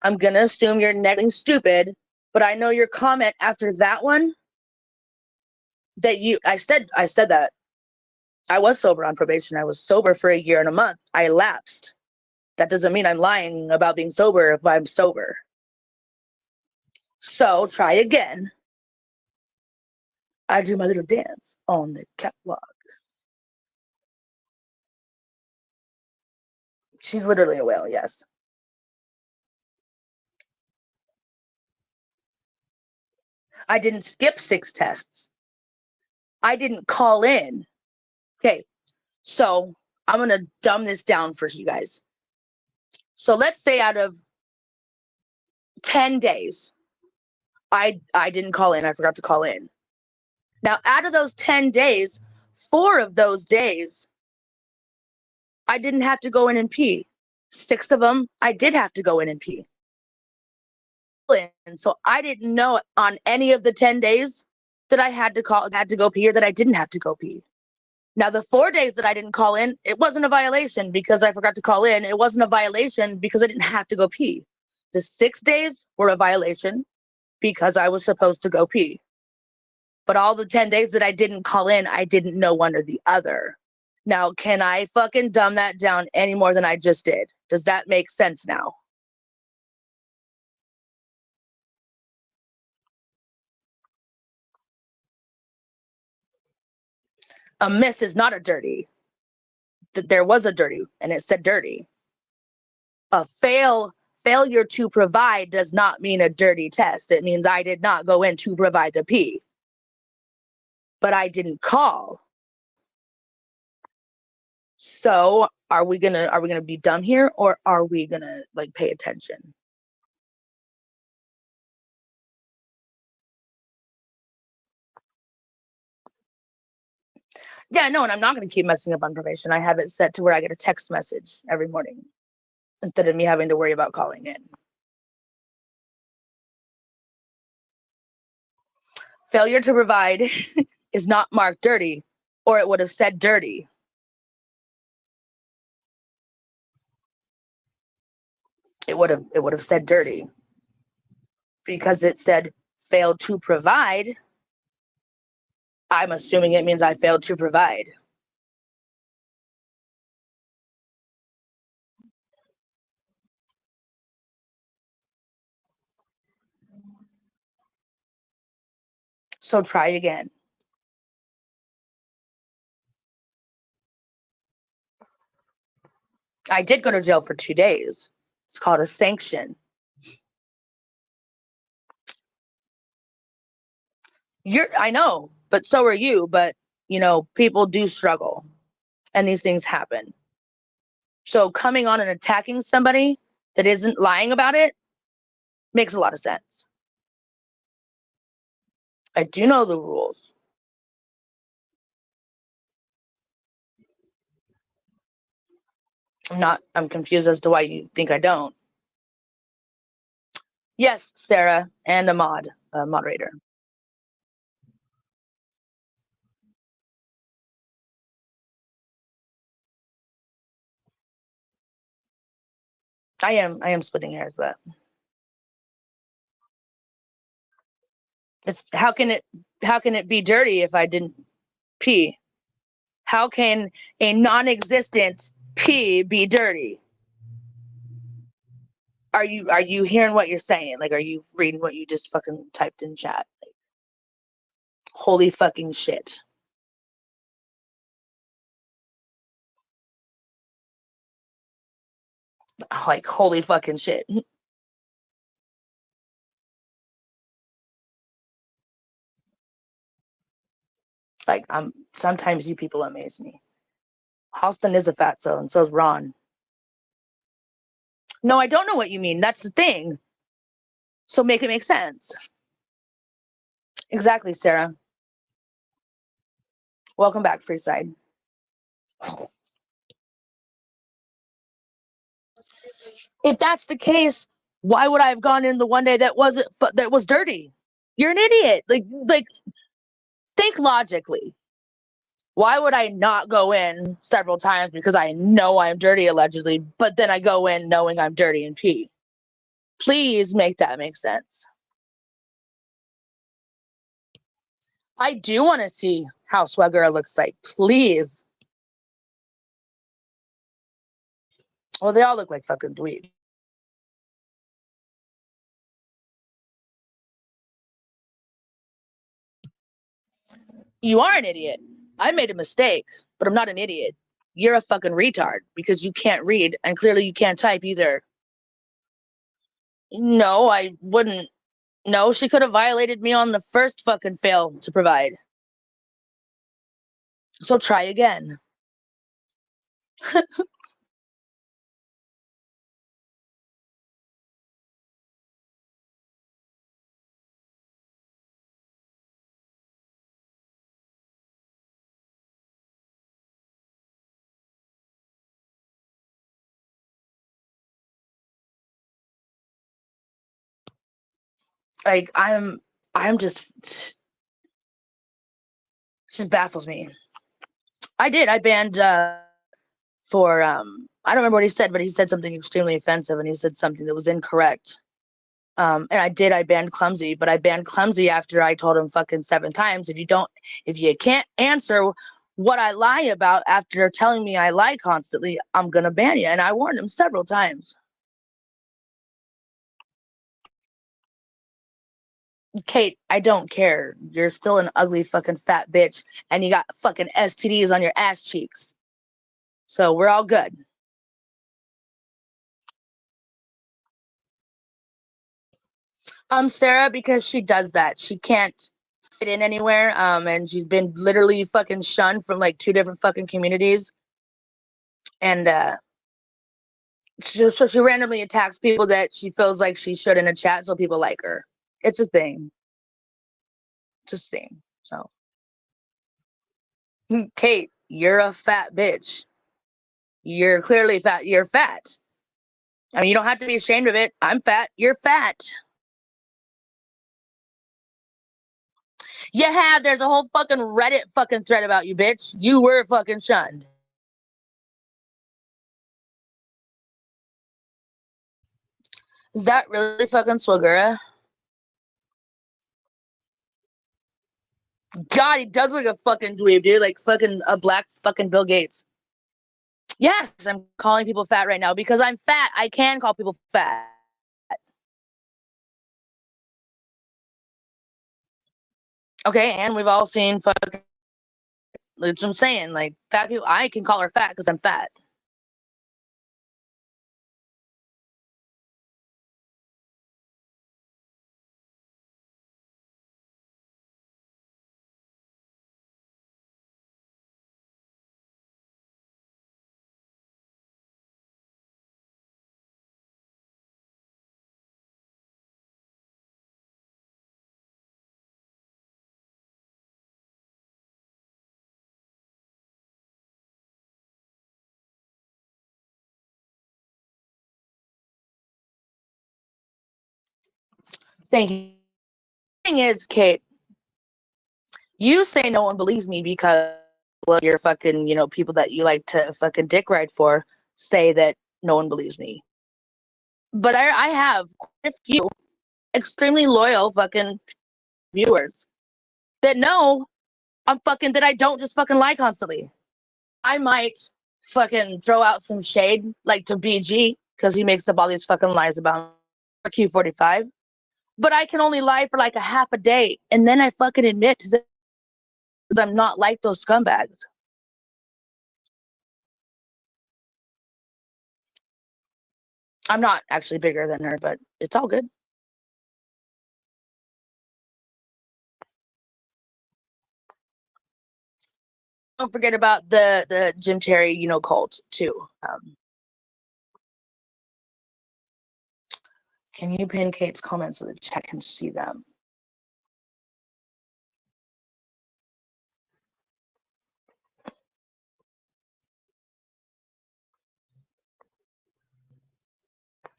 I'm going to assume you're next stupid, but I know your comment after that one that I said that I was sober on probation. I was sober for 1 year and a month. I lapsed. That doesn't mean I'm lying about being sober if I'm sober. So try again. I do my little dance on the catwalk. She's literally a whale, yes. I didn't skip 6 tests. I didn't call in. Okay, so I'm going to dumb this down for you guys. So let's say out of 10 days, I didn't call in. I forgot to call in. Now, out of those 10 days, 4 of those days, I didn't have to go in and pee. 6 of them, I did have to go in and pee. And so I didn't know on any of the 10 days that I had to go pee or that I didn't have to go pee. Now, the 4 days that I didn't call in, it wasn't a violation because I forgot to call in. It wasn't a violation because I didn't have to go pee. The 6 days were a violation because I was supposed to go pee. But all the 10 days that I didn't call in, I didn't know one or the other. Now, can I fucking dumb that down any more than I just did? Does that make sense now? A miss is not a dirty. There was a dirty, and it said dirty. A failure to provide does not mean a dirty test. It means I did not go in to provide the pee. But I didn't call. So are we gonna be dumb here, or are we gonna like pay attention? Yeah, no, and I'm not gonna keep messing up on probation. I have it set to where I get a text message every morning instead of me having to worry about calling in. Failure to provide is not marked dirty, or it would have said dirty. It would have said dirty because it said failed to provide. I'm assuming it means I failed to provide. So try again. I did go to jail for 2 days. It's called a sanction. I know, but so are you. But, people do struggle and these things happen. So coming on and attacking somebody that isn't lying about it makes a lot of sense. I do know the rules. I'm confused as to why you think I don't. Yes, Sarah, and a moderator. I am splitting hairs, but it's how can it be dirty if I didn't pee? How can a non-existent pee be dirty? Are you hearing what you're saying? Like, are you reading what you just fucking typed in chat? Like, holy fucking shit. Like, holy fucking shit. Like, sometimes you people amaze me. Halston is a fatso, and so is Ron. No, I don't know what you mean. That's the thing. So make it make sense. Exactly, Sarah. Welcome back, Freeside. If that's the case, why would I have gone in the one day that was dirty? You're an idiot. Like think logically. Why would I not go in several times because I know I'm dirty allegedly, but then I go in knowing I'm dirty and pee? Please make that make sense. I do want to see how Swagger looks like. Please. Well, they all look like fucking dweeb. You are an idiot. I made a mistake, but I'm not an idiot. You're a fucking retard because you can't read and clearly you can't type either. No, I wouldn't. No, she could have violated me on the first fucking fail to provide. So try again. Like I'm just baffles me. I banned for I don't remember what he said, but he said something extremely offensive and he said something that was incorrect. And I banned clumsy, but I banned clumsy after I told him fucking 7 times, if you can't answer what I lie about after telling me I lie constantly, I'm gonna ban you. And I warned him several times. Kate, I don't care. You're still an ugly fucking fat bitch and you got fucking STDs on your ass cheeks. So we're all good. Sarah, because she does that. She can't fit in anywhere. And she's been literally fucking shunned from like 2 different fucking communities. And so she randomly attacks people that she feels like she should in a chat, so people like her. It's a thing. It's a thing. So, Kate, you're a fat bitch. You're clearly fat. You're fat. I mean, you don't have to be ashamed of it. I'm fat. You're fat. You have. There's a whole fucking Reddit fucking thread about you, bitch. You were fucking shunned. Is that really fucking Swagura? God, he does look like a fucking dweeb, dude. Like fucking a black fucking Bill Gates. Yes, I'm calling people fat right now because I'm fat. I can call people fat. Okay, and we've all seen fucking. That's what I'm saying. Like fat people, I can call her fat because I'm fat. Thank you. The thing is, Kate, you say no one believes me because your fucking, people that you like to fucking dick ride for say that no one believes me. But I have quite a few extremely loyal fucking viewers that know that I don't just fucking lie constantly. I might fucking throw out some shade like to BG because he makes up all these fucking lies about Q45. But I can only lie for like a half a day and then I fucking admit because I'm not like those scumbags. I'm not actually bigger than her, but it's all good. Don't forget about the Jim Terry, cult too. Can you pin Kate's comments so the chat can see them?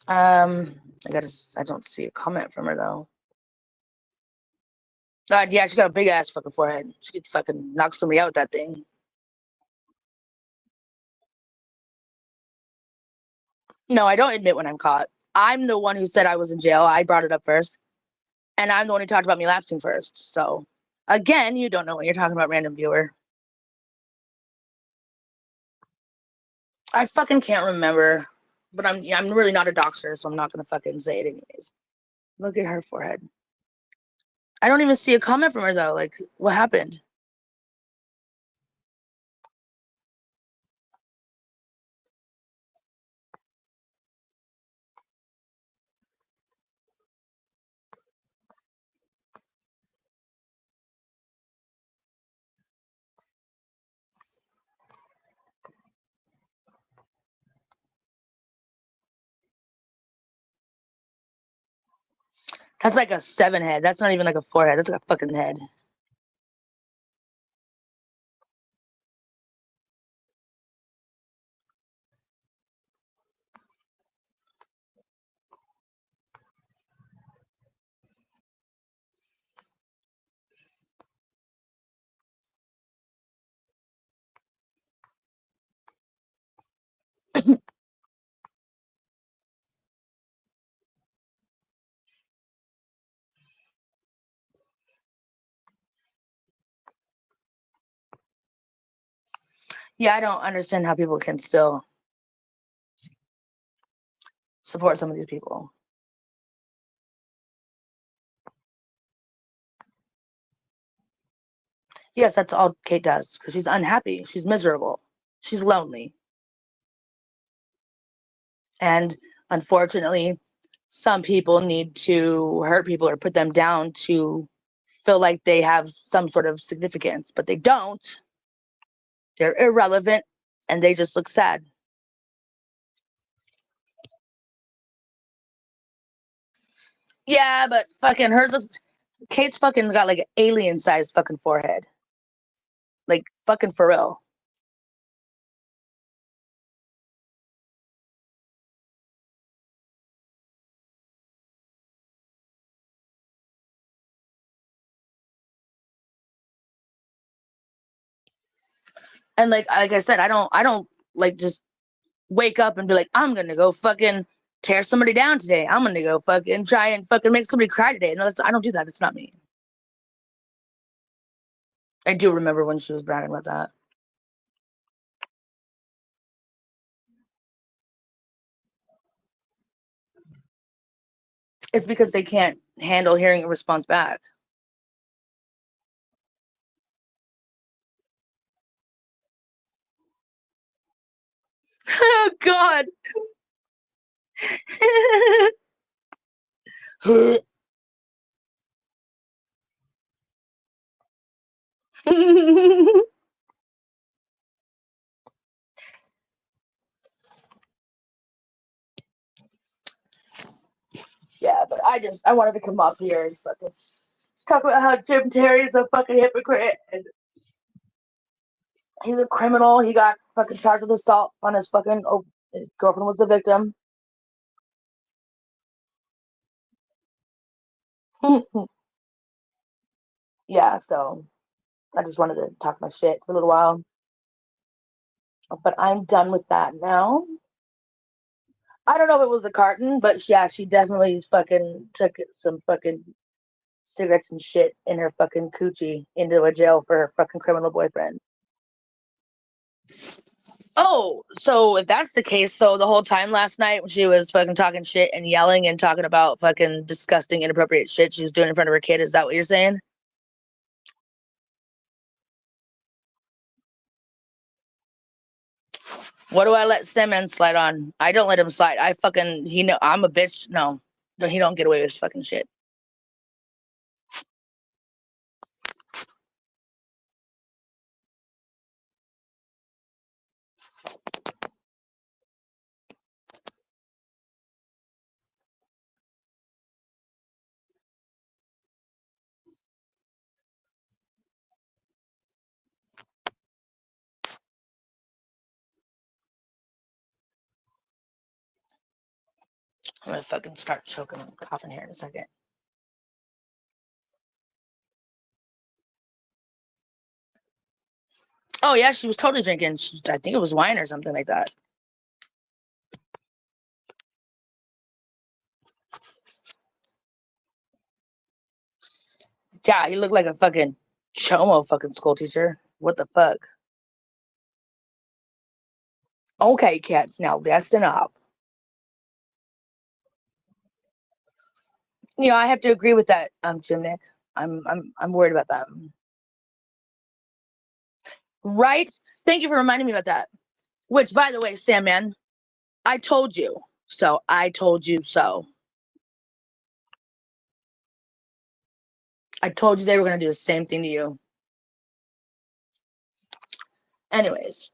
I don't see a comment from her though. God, yeah, she got a big ass fucking forehead. She could fucking knock somebody out with that thing. No, I don't admit when I'm caught. I'm the one who said I was in jail. I brought it up first. And I'm the one who talked about me lapsing first. So, again, you don't know what you're talking about, random viewer. I fucking can't remember. But I'm really not a doxer, so I'm not gonna fucking say it anyways. Look at her forehead. I don't even see a comment from her though. Like, what happened? That's like a 7 head. That's not even like a 4 head. That's like a fucking head. Yeah, I don't understand how people can still support some of these people. Yes, that's all Kate does because she's unhappy. She's miserable. She's lonely. And unfortunately, some people need to hurt people or put them down to feel like they have some sort of significance, but they don't. They're irrelevant and they just look sad. Yeah, but fucking hers looks. Kate's fucking got like an alien sized fucking forehead. Like fucking for real. And like I said, I don't like just wake up and be like, I'm gonna go fucking tear somebody down today. I'm gonna go fucking try and fucking make somebody cry today. No, I don't do that. It's not me. I do remember when she was bragging about that. It's because they can't handle hearing a response back. Oh God. Yeah, but I wanted to come up here and fucking talk about how Jim Terry's a fucking hypocrite and he's a criminal. He got fucking charged with assault on his fucking his girlfriend was the victim. Yeah, so I just wanted to talk my shit for a little while. But I'm done with that now. I don't know if it was a carton, but yeah, she definitely fucking took some fucking cigarettes and shit in her fucking coochie into a jail for her fucking criminal boyfriend. Oh, so if that's the case, so the whole time last night when she was fucking talking shit and yelling and talking about fucking disgusting, inappropriate shit she was doing in front of her kid, is that what you're saying? What do I let Simmons slide on? I don't let him slide. I'm a bitch. No, he don't get away with fucking shit. I'm gonna fucking start choking and coughing here in a second. Oh yeah, she was totally drinking. I think it was wine or something like that. Yeah, he looked like a fucking chomo fucking school teacher. What the fuck? Okay, cats, now that's enough. You know, I have to agree with that, Jim Nick. I'm worried about that. Right? Thank you for reminding me about that. Which, by the way, Sam, man, I told you so. I told you so. I told you they were gonna do the same thing to you. Anyways,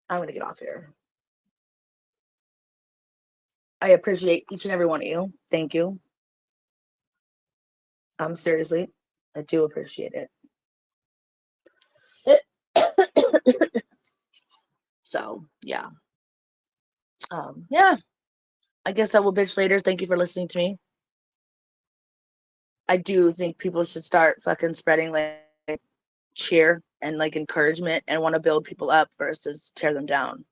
I'm gonna get off here. I appreciate each and every one of you. Thank you. Seriously, I do appreciate it. So yeah. Yeah. I guess I will bitch later. Thank you for listening to me. I do think people should start fucking spreading like cheer and like encouragement and want to build people up versus tear them down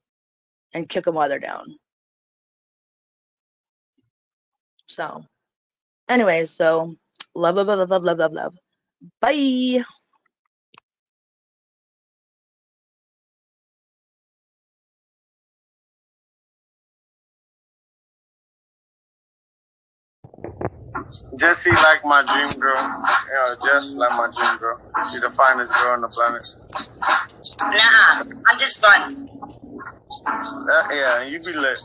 and kick them while they're down. So, anyways, so love, love, love, love, love, love, love. Bye. Jessie like my dream girl. Yeah, just like my dream girl. She's the finest girl on the planet. Nah, I'm just fun. Yeah, you be lit.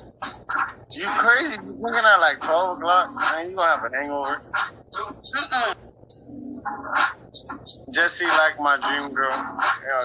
You crazy? You drinking at like 12 o'clock? Man, you gonna have a hangover. Jessie like my dream girl. Yeah.